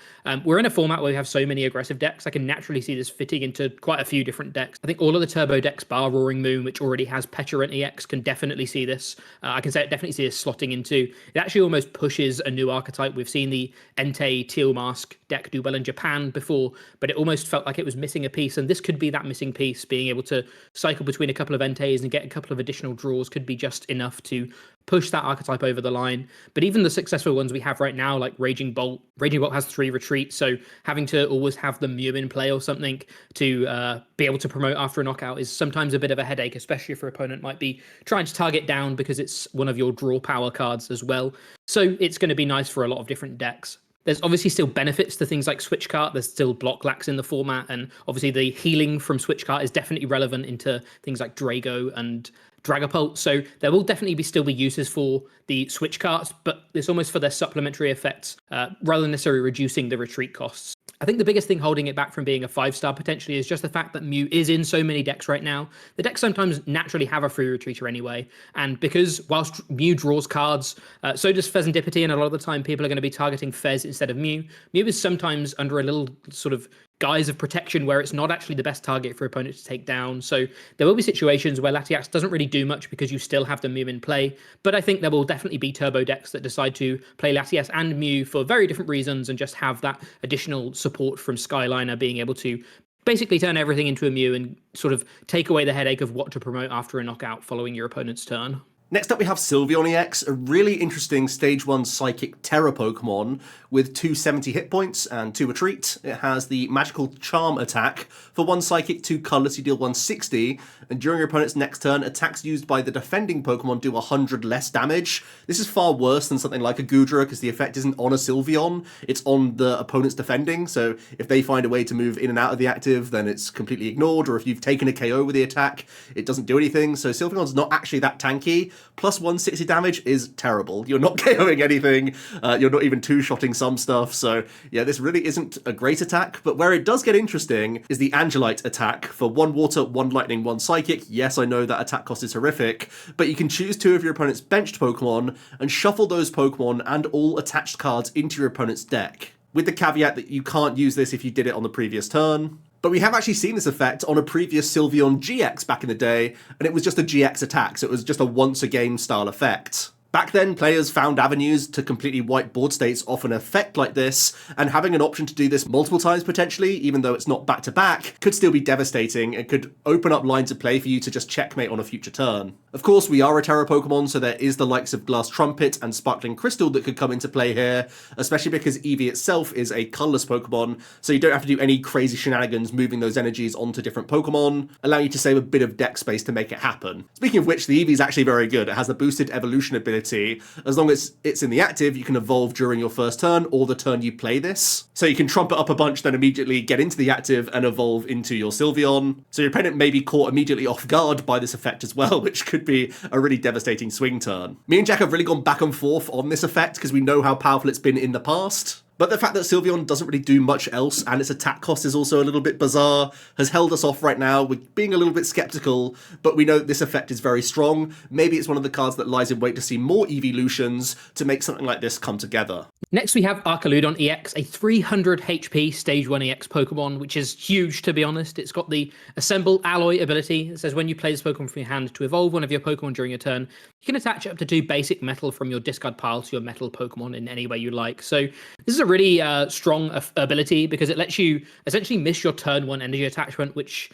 We're in a format where we have so many aggressive decks. I can naturally see this fitting into quite a few different decks. I think all of the turbo decks, bar Roaring Moon, which already has Petulant EX, can definitely see this. I can say definitely see this slotting into. It actually almost pushes a new archetype. We've seen the Entei Teal Mask deck do well in Japan before, but it almost felt like it was missing a piece, and this could be that missing piece. Being able to cycle between a couple of Enteis and get a couple of additional draws could be just enough to push that archetype over the line. But even the successful ones we have right now, like Raging Bolt has 3 retreats, so having to always have the Mew in play or something to be able to promote after a knockout is sometimes a bit of a headache, especially if your opponent might be trying to target down because it's one of your draw power cards as well. So it's going to be nice for a lot of different decks. There's obviously still benefits to things like Switch Cart. There's still block lacks in the format, and obviously the healing from Switch Cart is definitely relevant into things like Drago and Dragapult. So there will definitely still be uses for the Switch Carts, but it's almost for their supplementary effects rather than necessarily reducing the retreat costs. I think the biggest thing holding it back from being a 5-star potentially is just the fact that Mew is in so many decks right now. The decks sometimes naturally have a free retreater anyway, and because whilst Mew draws cards, so does Fezandipity, and a lot of the time people are going to be targeting Fez instead of Mew. Mew is sometimes under a little sort of guise of protection where it's not actually the best target for opponent to take down. So there will be situations where Latias doesn't really do much because you still have the Mew in play, but I think there will definitely be turbo decks that decide to play Latias and Mew for very different reasons and just have that additional support from Skyliner being able to basically turn everything into a Mew and sort of take away the headache of what to promote after a knockout following your opponent's turn. Next up we have Sylveon EX, a really interesting Stage 1 Psychic Terror Pokemon with 270 hit points and 2 retreat. It has the Magical Charm attack. For 1 Psychic, 2 colours, you deal 160, and during your opponent's next turn, attacks used by the defending Pokemon do 100 less damage. This is far worse than something like a Goodra, because the effect isn't on a Sylveon, it's on the opponent's defending, so if they find a way to move in and out of the active, then it's completely ignored, or if you've taken a KO with the attack, it doesn't do anything, so Sylveon's not actually that tanky. Plus 160 damage is terrible. You're not KOing anything, you're not even two-shotting some stuff, so yeah, this really isn't a great attack, but where it does get interesting is the Angelite attack. For 1 water, 1 lightning, 1 psychic. Yes, I know that attack cost is horrific, but you can choose 2 of your opponent's benched Pokemon and shuffle those Pokemon and all attached cards into your opponent's deck, with the caveat that you can't use this if you did it on the previous turn. But we have actually seen this effect on a previous Sylveon GX back in the day, and it was just a GX attack, so it was just a once-a-game style effect. Back then, players found avenues to completely wipe board states off an effect like this, and having an option to do this multiple times potentially, even though it's not back-to-back, could still be devastating and could open up lines of play for you to just checkmate on a future turn. Of course, we are a Terra Pokemon, so there is the likes of Glass Trumpet and Sparkling Crystal that could come into play here, especially because Eevee itself is a colourless Pokemon, so you don't have to do any crazy shenanigans moving those energies onto different Pokemon, allowing you to save a bit of deck space to make it happen. Speaking of which, the Eevee is actually very good. It has the boosted evolution ability. As long as it's in the active, you can evolve during your first turn or the turn you play this. So you can trumpet up a bunch, then immediately get into the active and evolve into your Sylveon. So your opponent may be caught immediately off guard by this effect as well, which could be a really devastating swing turn. Me and Jack have really gone back and forth on this effect because we know how powerful it's been in the past. But the fact that Sylveon doesn't really do much else, and its attack cost is also a little bit bizarre, has held us off right now. We're being a little bit skeptical, but we know that this effect is very strong. Maybe it's one of the cards that lies in wait to see more evolutions to make something like this come together. Next we have Archaludon EX, a 300 HP Stage 1 EX Pokemon, which is huge to be honest. It's got the Assemble Alloy ability. It says when you play this Pokemon from your hand to evolve one of your Pokemon during your turn, you can attach up to 2 basic metal from your discard pile to your metal Pokemon in any way you like. So this is a really strong ability because it lets you essentially miss your turn 1 energy attachment, which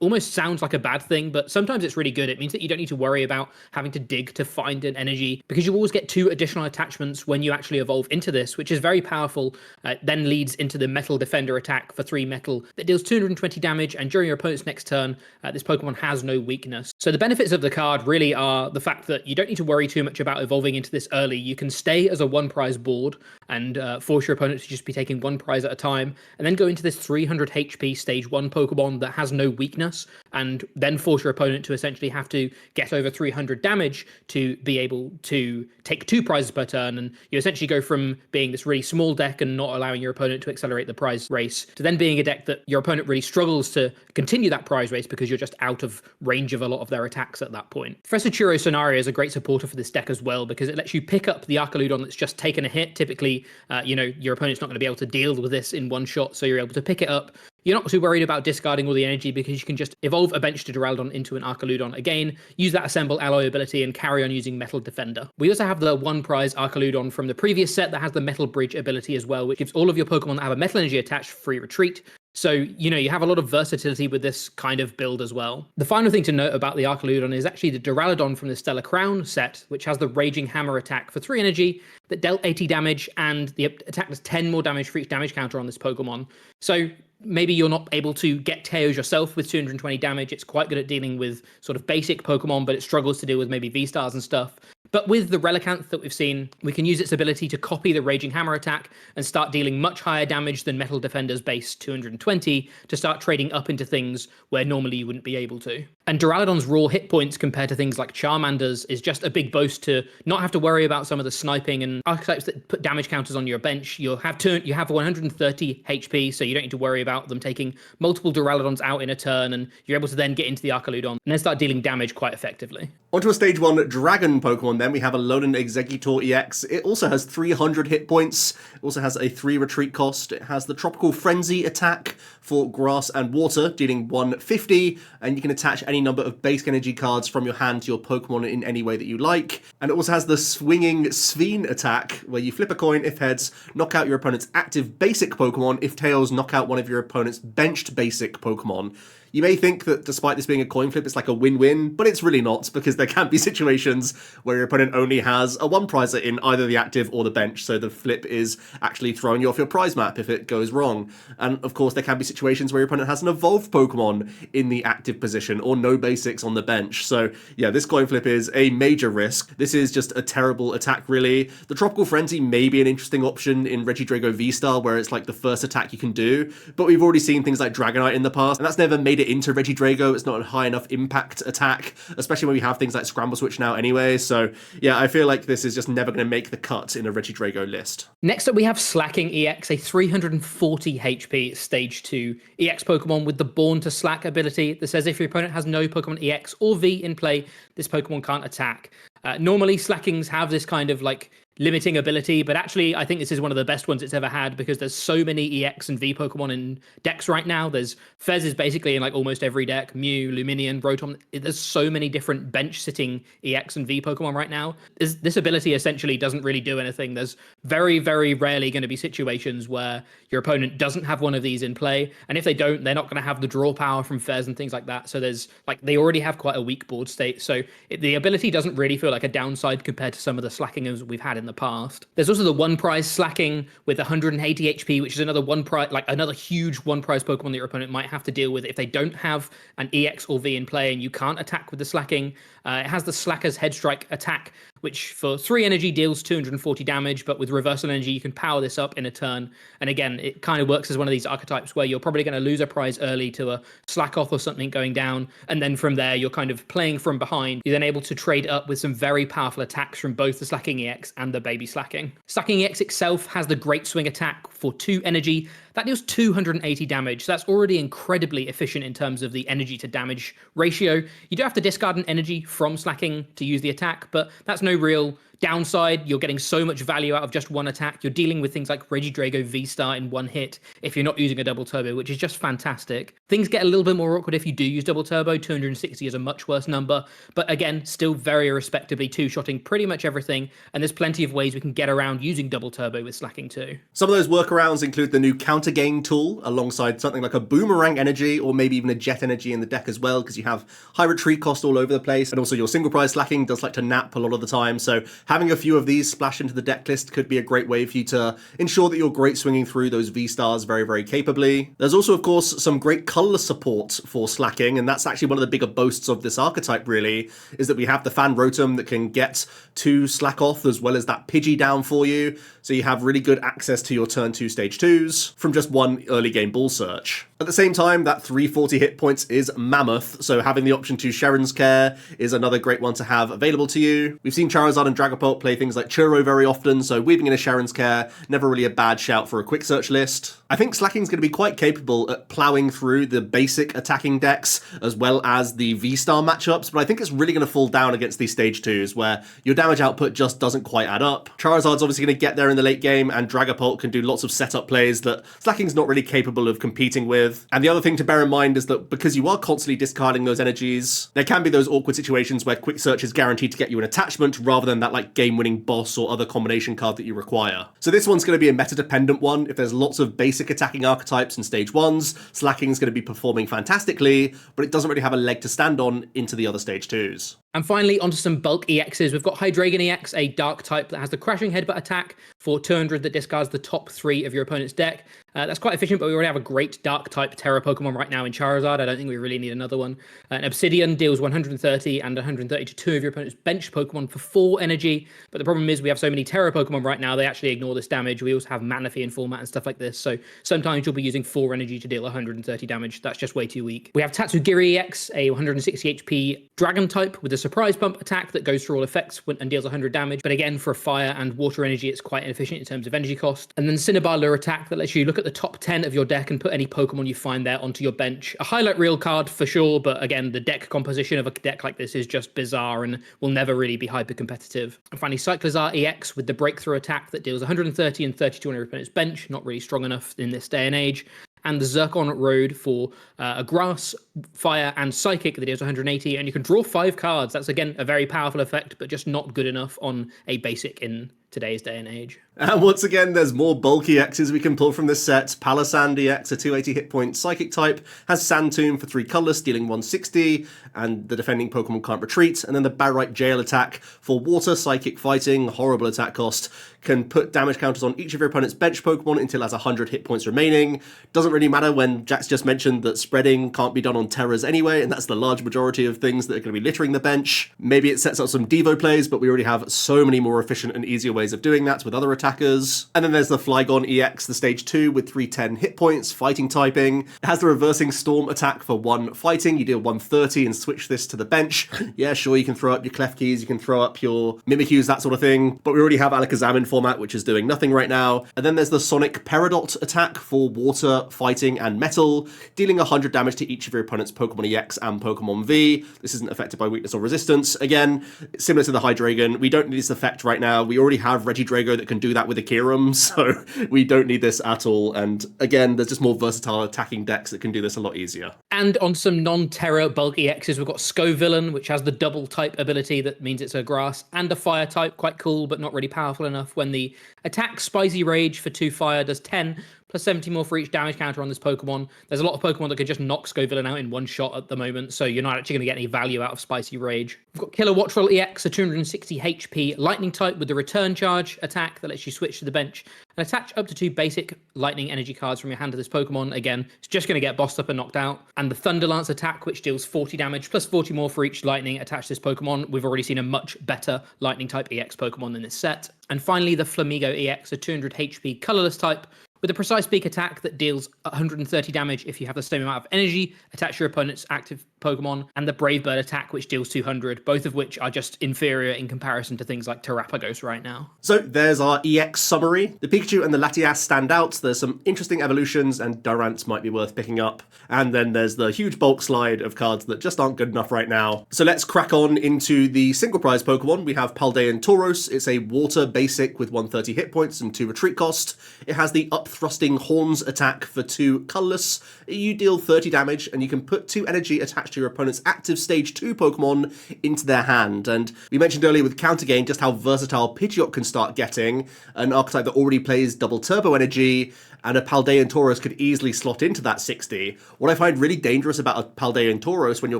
almost sounds like a bad thing, but sometimes it's really good. It means that you don't need to worry about having to dig to find an energy because you always get 2 additional attachments when you actually evolve into this, which is very powerful. Then leads into the Metal Defender attack for 3 metal that deals 220 damage, and during your opponent's next turn, this Pokemon has no weakness. So the benefits of the card really are the fact that you don't need to worry too much about evolving into this early. You can stay as a 1 prize board and force your opponent to just be taking 1 prize at a time, and then go into this 300 HP Stage 1 Pokemon that has no weakness, and then force your opponent to essentially have to get over 300 damage to be able to take 2 prizes per turn, and you essentially go from being this really small deck and not allowing your opponent to accelerate the prize race to then being a deck that your opponent really struggles to continue that prize race because you're just out of range of a lot of their attacks at that point. Professor Churro Scenario is a great supporter for this deck as well because it lets you pick up the Archaludon that's just taken a hit. Typically, your opponent's not going to be able to deal with this in one shot, so you're able to pick it up. You're not too worried about discarding all the energy because you can just evolve a benched Duraludon into an Archaludon again, use that Assemble Alloy ability, and carry on using Metal Defender. We also have the 1 prize Archaludon from the previous set that has the Metal Bridge ability as well, which gives all of your Pokemon that have a metal energy attached free retreat. So, you have a lot of versatility with this kind of build as well. The final thing to note about the Archaludon is actually the Duraludon from the Stellar Crown set, which has the Raging Hammer attack for 3 energy that dealt 80 damage, and the attack does 10 more damage for each damage counter on this Pokemon. So maybe you're not able to get KOs yourself with 220 damage. It's quite good at dealing with sort of basic Pokemon, but it struggles to deal with maybe V-Stars and stuff. But with the Relicanth that we've seen, we can use its ability to copy the Raging Hammer attack and start dealing much higher damage than Metal Defender's base 220 to start trading up into things where normally you wouldn't be able to. And Duraludon's raw hit points compared to things like Charmander's is just a big boast to not have to worry about some of the sniping and archetypes that put damage counters on your bench. You have 130 HP, so you don't need to worry about them taking multiple Duraludons out in a turn, and you're able to then get into the Archaludon and then start dealing damage quite effectively. Onto a Stage 1 Dragon Pokemon then, we have a Alolan Exeggutor EX. It also has 300 hit points, it also has a 3 retreat cost, it has the Tropical Frenzy attack for grass and water, dealing 150, and you can attach any number of basic energy cards from your hand to your Pokemon in any way that you like. And it also has the Swinging Sphene attack, where you flip a coin, if heads, knock out your opponent's active basic Pokemon, if tails, knock out one of your opponent's benched basic Pokemon. You may think that despite this being a coin flip, it's like a win-win, but it's really not, because there can be situations where your opponent only has a one prizer in either the active or the bench, so the flip is actually throwing you off your prize map if it goes wrong. And of course, there can be situations where your opponent has an evolved Pokemon in the active position or no basics on the bench. So yeah, this coin flip is a major risk. This is just a terrible attack, really. The Tropical Frenzy may be an interesting option in Regidrago V-Star, where it's like the first attack you can do, but we've already seen things like Dragonite in the past, and that's never made it into Regidrago. It's not a high enough impact attack, especially when we have things like Scramble Switch now anyway. So yeah, I feel like this is just never going to make the cut in a Regidrago list. Next up, we have Slacking EX, a 340 HP Stage 2 EX Pokemon with the Born to Slack ability that says if your opponent has no Pokemon EX or V in play, this Pokemon can't attack. Normally, Slackings have this kind of like limiting ability, but actually I think this is one of the best ones it's ever had, because there's so many EX and V Pokemon in decks right now. There's Fez is basically in like almost every deck, Mew, Luminion, Rotom. There's so many different bench sitting EX and V Pokemon right now. This ability essentially doesn't really do anything. There's very, very rarely going to be situations where your opponent doesn't have one of these in play, and if they don't, they're not going to have the draw power from Fez and things like that. So there's like, they already have quite a weak board state, so the ability doesn't really feel like a downside compared to some of the Slackingers we've had in the past. There's also the one prize Slacking with 180 HP, which is another one prize, like another huge one prize Pokemon that your opponent might have to deal with if they don't have an EX or V in play and you can't attack with the Slacking. It has the Slacker's Head Strike attack, which for 3 energy deals 240 damage, but with reversal energy you can power this up in a turn. And again, it kind of works as one of these archetypes where you're probably going to lose a prize early to a Slack Off or something going down, and then from there you're kind of playing from behind. You're then able to trade up with some very powerful attacks from both the Slacking EX and the Baby Slacking. Slacking EX itself has the Great Swing attack for 2 energy. That deals 280 damage, so that's already incredibly efficient in terms of the energy to damage ratio. You do have to discard an energy from Slacking to use the attack, but that's no real downside. You're getting so much value out of just one attack. You're dealing with things like Regidrago V-Star in one hit if you're not using a double turbo, which is just fantastic. Things get a little bit more awkward if you do use double turbo. 260 is a much worse number, but again, still very respectably two-shotting pretty much everything, and there's plenty of ways we can get around using double turbo with Slacking too. Some of those workarounds include the new counter gain tool alongside something like a Boomerang energy or maybe even a Jet energy in the deck as well, because you have high retreat cost all over the place, and also your single prize Slacking does like to nap a lot of the time, so having a few of these splash into the deck list could be a great way for you to ensure that you're great swinging through those V-Stars very, very capably. There's also, of course, some great color support for Slacking, and that's actually one of the bigger boasts of this archetype, really, is that we have the Fan Rotom that can get 2 Slack Off as well as that Pidgey down for you, so you have really good access to your turn 2 stage 2s from just one early game Ball Search. At the same time, that 340 hit points is mammoth, so having the option to Sharon's Care is another great one to have available to you. We've seen Charizard and Dragapult play things like Churro very often, so weaving in a Sharon's Care, never really a bad shout for a quick search list. I think Slacking's going to be quite capable at ploughing through the basic attacking decks as well as the V-Star matchups, but I think it's really going to fall down against these stage 2s where your damage output just doesn't quite add up. Charizard's obviously going to get there in the late game, and Dragapult can do lots of setup plays that Slacking's not really capable of competing with. And the other thing to bear in mind is that because you are constantly discarding those energies, there can be those awkward situations where quick search is guaranteed to get you an attachment rather than that like game-winning boss or other combination card that you require. So this one's going to be a meta-dependent one. If there's lots of basic attacking archetypes in stage 1s, Slacking's going to be performing fantastically, but it doesn't really have a leg to stand on into the other stage 2s. And finally, onto some bulk EXs. We've got Hydreigon EX, a dark type that has the Crashing Headbutt attack for 200 that discards the top 3 of your opponent's deck. That's quite efficient, but we already have a great dark type Terra Pokemon right now in Charizard. I don't think we really need another one. An Obsidian deals 130 and 130 to 2 of your opponent's bench Pokemon for 4 energy. But the problem is we have so many Terra Pokemon right now, they actually ignore this damage. We also have Manaphy in format and stuff like this. So sometimes you'll be using 4 energy to deal 130 damage. That's just way too weak. We have Tatsugiri EX, a 160 HP Dragon type with a Surprise Bump attack that goes through all effects and deals 100 damage. But again, for fire and water energy, it's quite inefficient in terms of energy cost. And then Cinnabar Lure attack that lets you look at the top 10 of your deck and put any Pokemon you find there onto your bench. A highlight reel card for sure, but again, the deck composition of a deck like this is just bizarre and will never really be hyper competitive. And finally, Cyclizar EX with the breakthrough attack that deals 130 and 32 on your opponent's bench. Not really strong enough in this day and age. And the Zircon Road for a Grass, Fire, and Psychic that deals 180, and you can draw 5 cards. That's, again, a very powerful effect, but just not good enough on a basic in today's day and age. And once again, there's more bulky X's we can pull from this set. Palisand EX, a 280 hit point psychic type, has Sand Tomb for 3 colours, dealing 160, and the defending Pokemon can't retreat. And then the Barite Jail attack for water, psychic fighting, horrible attack cost, can put damage counters on each of your opponent's bench Pokemon until it has 100 hit points remaining. Doesn't really matter when Jax just mentioned that spreading can't be done on Terras anyway, and that's the large majority of things that are going to be littering the bench. Maybe it sets up some Devo plays, but we already have so many more efficient and easier ways of doing that with other attackers. And then there's the Flygon EX, the stage 2 with 310 hit points, fighting typing. It has the reversing Storm attack for 1 fighting. You deal 130 and switch this to the bench. Yeah, sure, you can throw up your Klefkis, you can throw up your Mimikyus, that sort of thing. But we already have Alakazam in format, which is doing nothing right now. And then there's the Sonic Peridot attack for water, fighting, and metal, dealing 100 damage to each of your opponent's Pokemon EX and Pokemon V. This isn't affected by weakness or resistance. Again, similar to the Hydreigon, we don't need this effect right now. We already have Regidrago that can do that with Akiram, so we don't need this at all. And again, there's just more versatile attacking decks that can do this a lot easier. And on some non-Terra bulky X's, we've got Scovillain, which has the double type ability that means it's a grass and a fire type, quite cool, but not really powerful enough. When the attack Spicy Rage for 2 fire does 10, plus 70 more for each damage counter on this Pokemon. There's a lot of Pokemon that can just knock Scovillain out in one shot at the moment, so you're not actually going to get any value out of Spicy Rage. We've got Killer Wattrel EX, a 260 HP lightning type with the return charge attack that lets you switch to the bench and attach up to 2 basic lightning energy cards from your hand to this Pokemon. Again, it's just going to get bossed up and knocked out. And the Thunder Lance attack, which deals 40 damage plus 40 more for each lightning attached to this Pokemon. We've already seen a much better lightning type EX Pokemon in this set. And finally, the Flamigo EX, a 200 HP colorless type with a Precise Peak attack that deals 130 damage if you have the same amount of energy attached to your opponent's active Pokemon, and the Brave Bird attack, which deals 200, both of which are just inferior in comparison to things like Terrapagos right now. So there's our EX summary. The Pikachu and the Latias stand out. There's some interesting evolutions, and Durant might be worth picking up. And then there's the huge bulk slide of cards that just aren't good enough right now. So let's crack on into the single prize Pokemon. We have Paldean Tauros. It's a water basic with 130 hit points and 2 retreat cost. It has the up thrusting Horns attack for 2 colorless. You deal 30 damage, and you can put 2 energy attached to your opponent's active stage 2 Pokemon into their hand. And we mentioned earlier with Counter Gain just how versatile Pidgeot can start getting, an archetype that already plays double turbo energy, and a Paldean Tauros could easily slot into that 60. What I find really dangerous about a Paldean Tauros when you're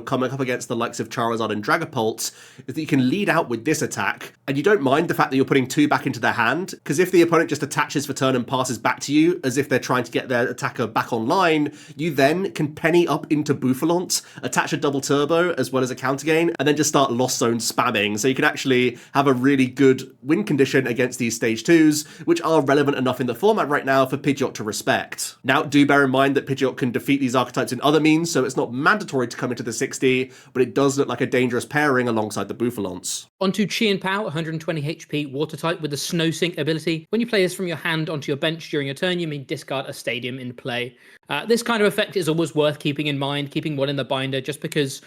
coming up against the likes of Charizard and Dragapult is that you can lead out with this attack, and you don't mind the fact that you're putting 2 back into their hand, because if the opponent just attaches for turn and passes back to you as if they're trying to get their attacker back online, you then can penny up into Bouffalont, attach a double turbo as well as a counter gain, and then just start Lost Zone spamming. So you can actually have a really good win condition against these stage 2s, which are relevant enough in the format right now for Pidgeot to respect. Now, do bear in mind that Pidgeot can defeat these archetypes in other means, so it's not mandatory to come into the 60, but it does look like a dangerous pairing alongside the Bouffalonts. Onto Chien Pao, 120 HP water type with the Snow Sink ability. When you play this from your hand onto your bench during your turn, you may discard a stadium in play. This kind of effect is always worth keeping in mind, keeping one in the binder, just because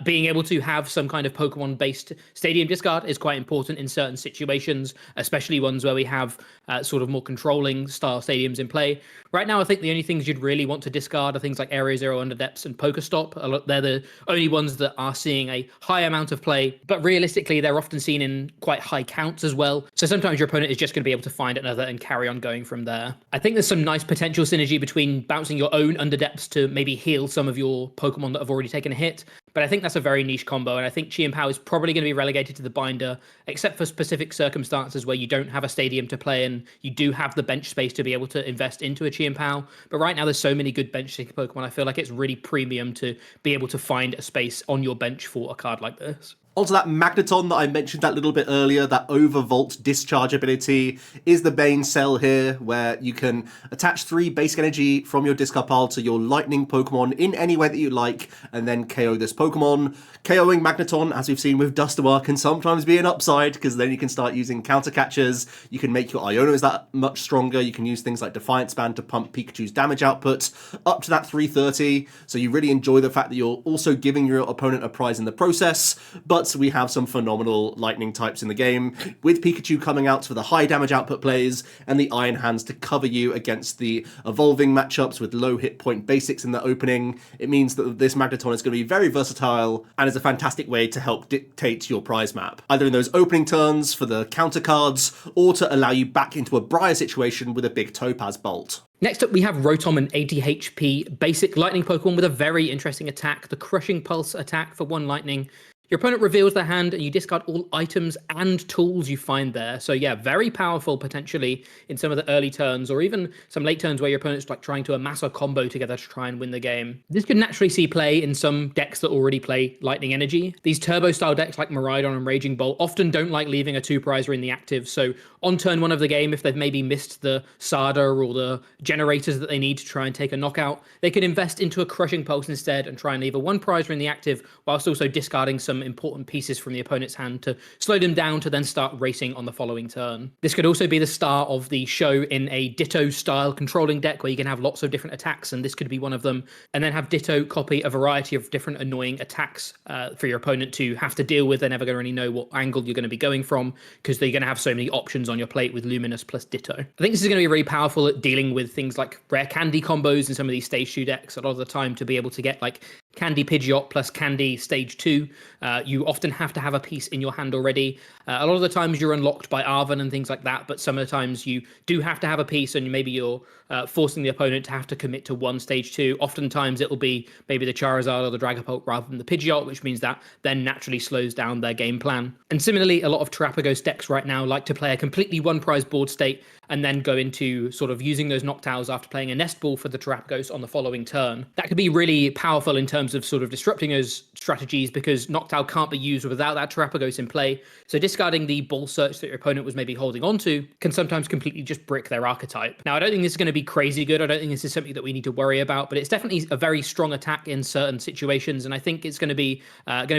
being able to have some kind of Pokemon-based stadium discard is quite important in certain situations, especially ones where we have sort of more controlling style stadiums in play. Right now, I think the only things you'd really want to discard are things like Area Zero Underdepths and Pokestop. They're the only ones that are seeing a high amount of play, but realistically, they're often seen in quite high counts as well. So sometimes your opponent is just going to be able to find another and carry on going from there. I think there's some nice potential synergy between bouncing your own Underdepths to maybe heal some of your Pokemon that have already taken a hit, but I think that's a very niche combo, and I think Chien Pao is probably going to be relegated to the binder, except for specific circumstances where you don't have a stadium to play in, you do have the bench space to be able to invest into a Chien Pao, but right now there's so many good bench stick Pokemon, I feel like it's really premium to be able to find a space on your bench for a card like this. Also, that Magneton that I mentioned that little bit earlier, that Overvolt discharge ability, is the main cell here, where you can attach 3 basic energy from your discard pile to your Lightning Pokemon in any way that you like, and then KO this Pokemon. KOing Magneton, as we've seen with Dustoir, can sometimes be an upside, because then you can start using counter catchers, you can make your Ionos that much stronger, you can use things like Defiance Band to pump Pikachu's damage output up to that 330, so you really enjoy the fact that you're also giving your opponent a prize in the process, but But we have some phenomenal lightning types in the game, with Pikachu coming out for the high damage output plays and the Iron Hands to cover you against the evolving matchups with low hit point basics in the opening. It means that this Magneton is going to be very versatile and is a fantastic way to help dictate your prize map, either in those opening turns for the counter cards or to allow you back into a Briar situation with a big Topaz Bolt. Next up, we have Rotom, an 80 HP basic lightning Pokemon with a very interesting attack, the Crushing Pulse attack for 1 lightning. Your opponent reveals their hand and you discard all items and tools you find there. So yeah, very powerful potentially in some of the early turns or even some late turns where your opponent's like trying to amass a combo together to try and win the game. This could naturally see play in some decks that already play lightning energy. These turbo style decks like Miraidon and Raging Bolt often don't like leaving a 2-prizer in the active. So on turn 1 of the game, if they've maybe missed the Sada or the generators that they need to try and take a knockout, they can invest into a Crushing Pulse instead and try and leave a 1-prizer in the active whilst also discarding some important pieces from the opponent's hand to slow them down to then start racing on the following turn. This could also be the start of the show in a Ditto style controlling deck where you can have lots of different attacks, and this could be one of them, and then have Ditto copy a variety of different annoying attacks for your opponent to have to deal with. They're never going to really know what angle you're going to be going from because they're going to have so many options on your plate with Luminous plus Ditto. I think this is going to be really powerful at dealing with things like rare candy combos in some of these stage 2 decks. A lot of the time to be able to get like Candy Pidgeot plus Candy stage 2, you often have to have a piece in your hand already. A lot of the times you're unlocked by Arven and things like that, but some of the times you do have to have a piece and maybe you're forcing the opponent to have to commit to 1 stage 2. Oftentimes it will be maybe the Charizard or the Dragapult rather than the Pidgeot, which means that then naturally slows down their game plan. And similarly, a lot of Terrapagos decks right now like to play a completely 1-prize board state and then go into sort of using those Noctowls after playing a Nest Ball for the Terrapagos on the following turn. That could be really powerful in terms of sort of disrupting those strategies because Noctowl can't be used without that Terrapagos in play. So discarding the Ball Search that your opponent was maybe holding onto can sometimes completely just brick their archetype. Now, I don't think this is going to be crazy good. I don't think this is something that we need to worry about, but it's definitely a very strong attack in certain situations, and I think it's going to be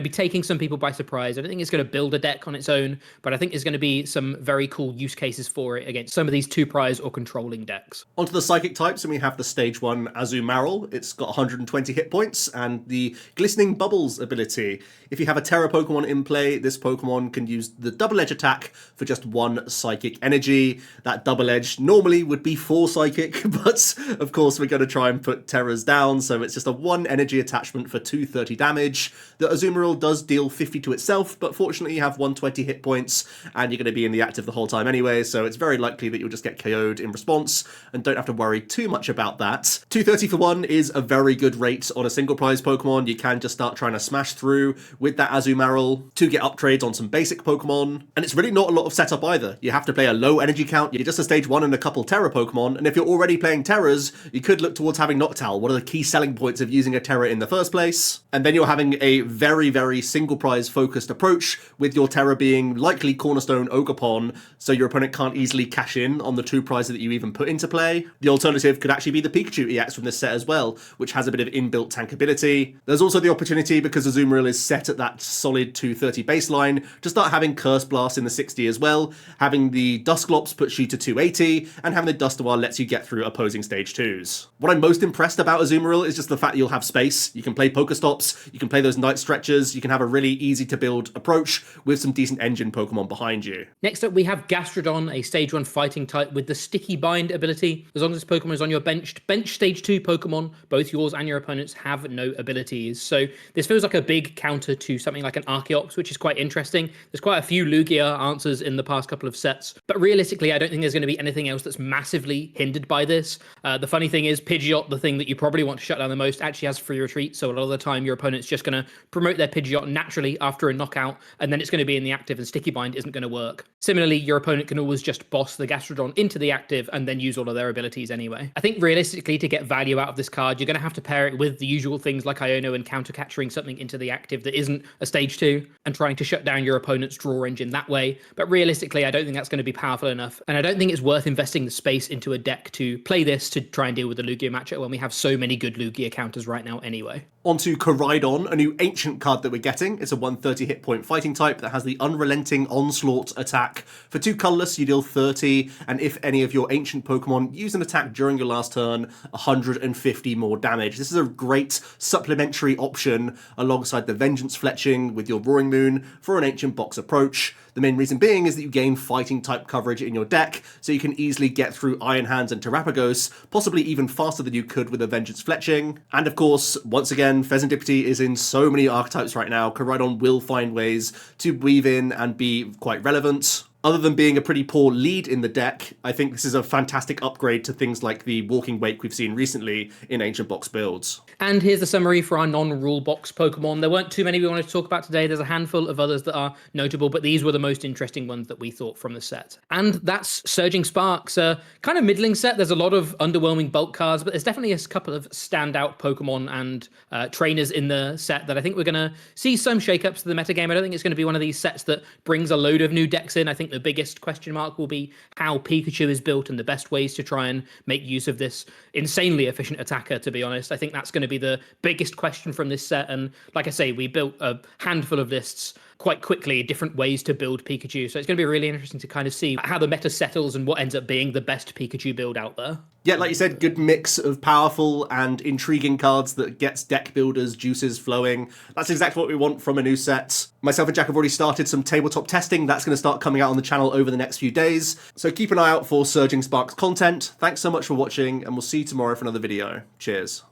taking some people by surprise. I don't think it's going to build a deck on its own, but I think there's going to be some very cool use cases for it against some of these 2-prize or controlling decks. Onto the Psychic types, and we have the stage 1 Azumarill. It's got 120 hit points and the Glistening Bubbles ability. If you have a Terra Pokemon in play, this Pokemon can use the Double Edge attack for just 1 Psychic energy. That Double Edge normally would be 4 Psychic, but of course we're going to try and put Terras down, so it's just a 1 energy attachment for 230 damage. The Azumarill does deal 50 to itself, but fortunately you have 120 hit points, and you're going to be in the active the whole time anyway, so it's very likely that you'll just get KO'd in response, and don't have to worry too much about that. 230 for 1 is a very good rate on a single prize Pokemon. You can just start trying to smash through with that Azumarill to get upgrades on some basic Pokemon, and it's really not a lot of setup either. You have to play a low energy count, you're just a stage 1 and a couple Terra Pokemon, and if you're already playing Terras, you could look towards having Noctowl, one of the key selling points of using a Terra in the first place, and then you're having a very, very single prize focused approach with your Terra being likely Cornerstone Ogerpon, so your opponent can't easily cash in on the 2 prizes that you even put into play. The alternative could actually be the Pikachu EX from this set as well, which has a bit of inbuilt tankability. There's also the opportunity, because Azumarill is set at that solid 230 baseline, to start having Curse Blast in the 60 as well, having the Dusclops puts you to 280, and having the Dusknoir lets you get through opposing stage 2s. What I'm most impressed about Azumarill is just the fact that you'll have space. You can play Pokestops, you can play those Night Stretchers, you can have a really easy to build approach with some decent engine Pokemon behind you. Next up, we have Gastrodon, a stage 1 fighting type with the Sticky Bind ability. As long as this Pokemon is on your bench stage 2 Pokemon, both yours and your opponents have no abilities. So this feels like a big counter to something like an Archeops, which is quite interesting. There's quite a few Lugia answers in the past couple of sets, but realistically, I don't think there's going to be anything else that's massively hindered by this. The funny thing is, Pidgeot, the thing that you probably want to shut down the most, actually has free retreat, so a lot of the time your opponent's just going to promote their Pidgeot naturally after a knockout, and then it's going to be in the active, and Sticky Bind isn't going to work. Similarly, your opponent can always just boss the Gastrodon into the active and then use all of their abilities anyway. I think realistically, to get value out of this card, you're going to have to pair it with the usual things like Iono and counter-capturing something into the active that isn't a stage 2, and trying to shut down your opponent's draw engine that way. But realistically, I don't think that's going to be powerful enough, and I don't think it's worth investing the space into a deck to play this to try and deal with the Lugia matchup when we have so many good Lugia counters right now anyway. Onto Koraidon, a new ancient card that we're getting. It's a 130 hit point fighting type that has the Unrelenting Onslaught attack. For 2 colorless, you deal 30, and if any of your ancient Pokemon use an attack during your last turn, 150 more damage. This is a great supplementary option alongside the Vengeance Fletching with your Roaring Moon for an Ancient Box approach. The main reason being is that you gain fighting type coverage in your deck, so you can easily get through Iron Hands and Terrapagos, possibly even faster than you could with a Vengeance Fletching. And of course, once again, Pheasantipity is in so many archetypes right now, Koraidon will find ways to weave in and be quite relevant. Other than being a pretty poor lead in the deck, I think this is a fantastic upgrade to things like the Walking Wake we've seen recently in Ancient Box builds. And here's the summary for our non-rule box Pokemon. There weren't too many we wanted to talk about today. There's a handful of others that are notable, but these were the most interesting ones that we thought from the set. And that's Surging Sparks, a kind of middling set. There's a lot of underwhelming bulk cards, but there's definitely a couple of standout Pokemon and trainers in the set that I think we're going to see some shakeups to the metagame. I don't think it's going to be one of these sets that brings a load of new decks in. I think the biggest question mark will be how Pikachu is built and the best ways to try and make use of this insanely efficient attacker, to be honest. I think that's going to be the biggest question from this set. And like I say, we built a handful of lists quite quickly, different ways to build Pikachu. So it's going to be really interesting to kind of see how the meta settles and what ends up being the best Pikachu build out there. Yeah, like you said, good mix of powerful and intriguing cards that gets deck builders' juices flowing. That's exactly what we want from a new set. Myself and Jack have already started some tabletop testing. That's going to start coming out on the channel over the next few days. So keep an eye out for Surging Sparks content. Thanks so much for watching, and we'll see you tomorrow for another video. Cheers.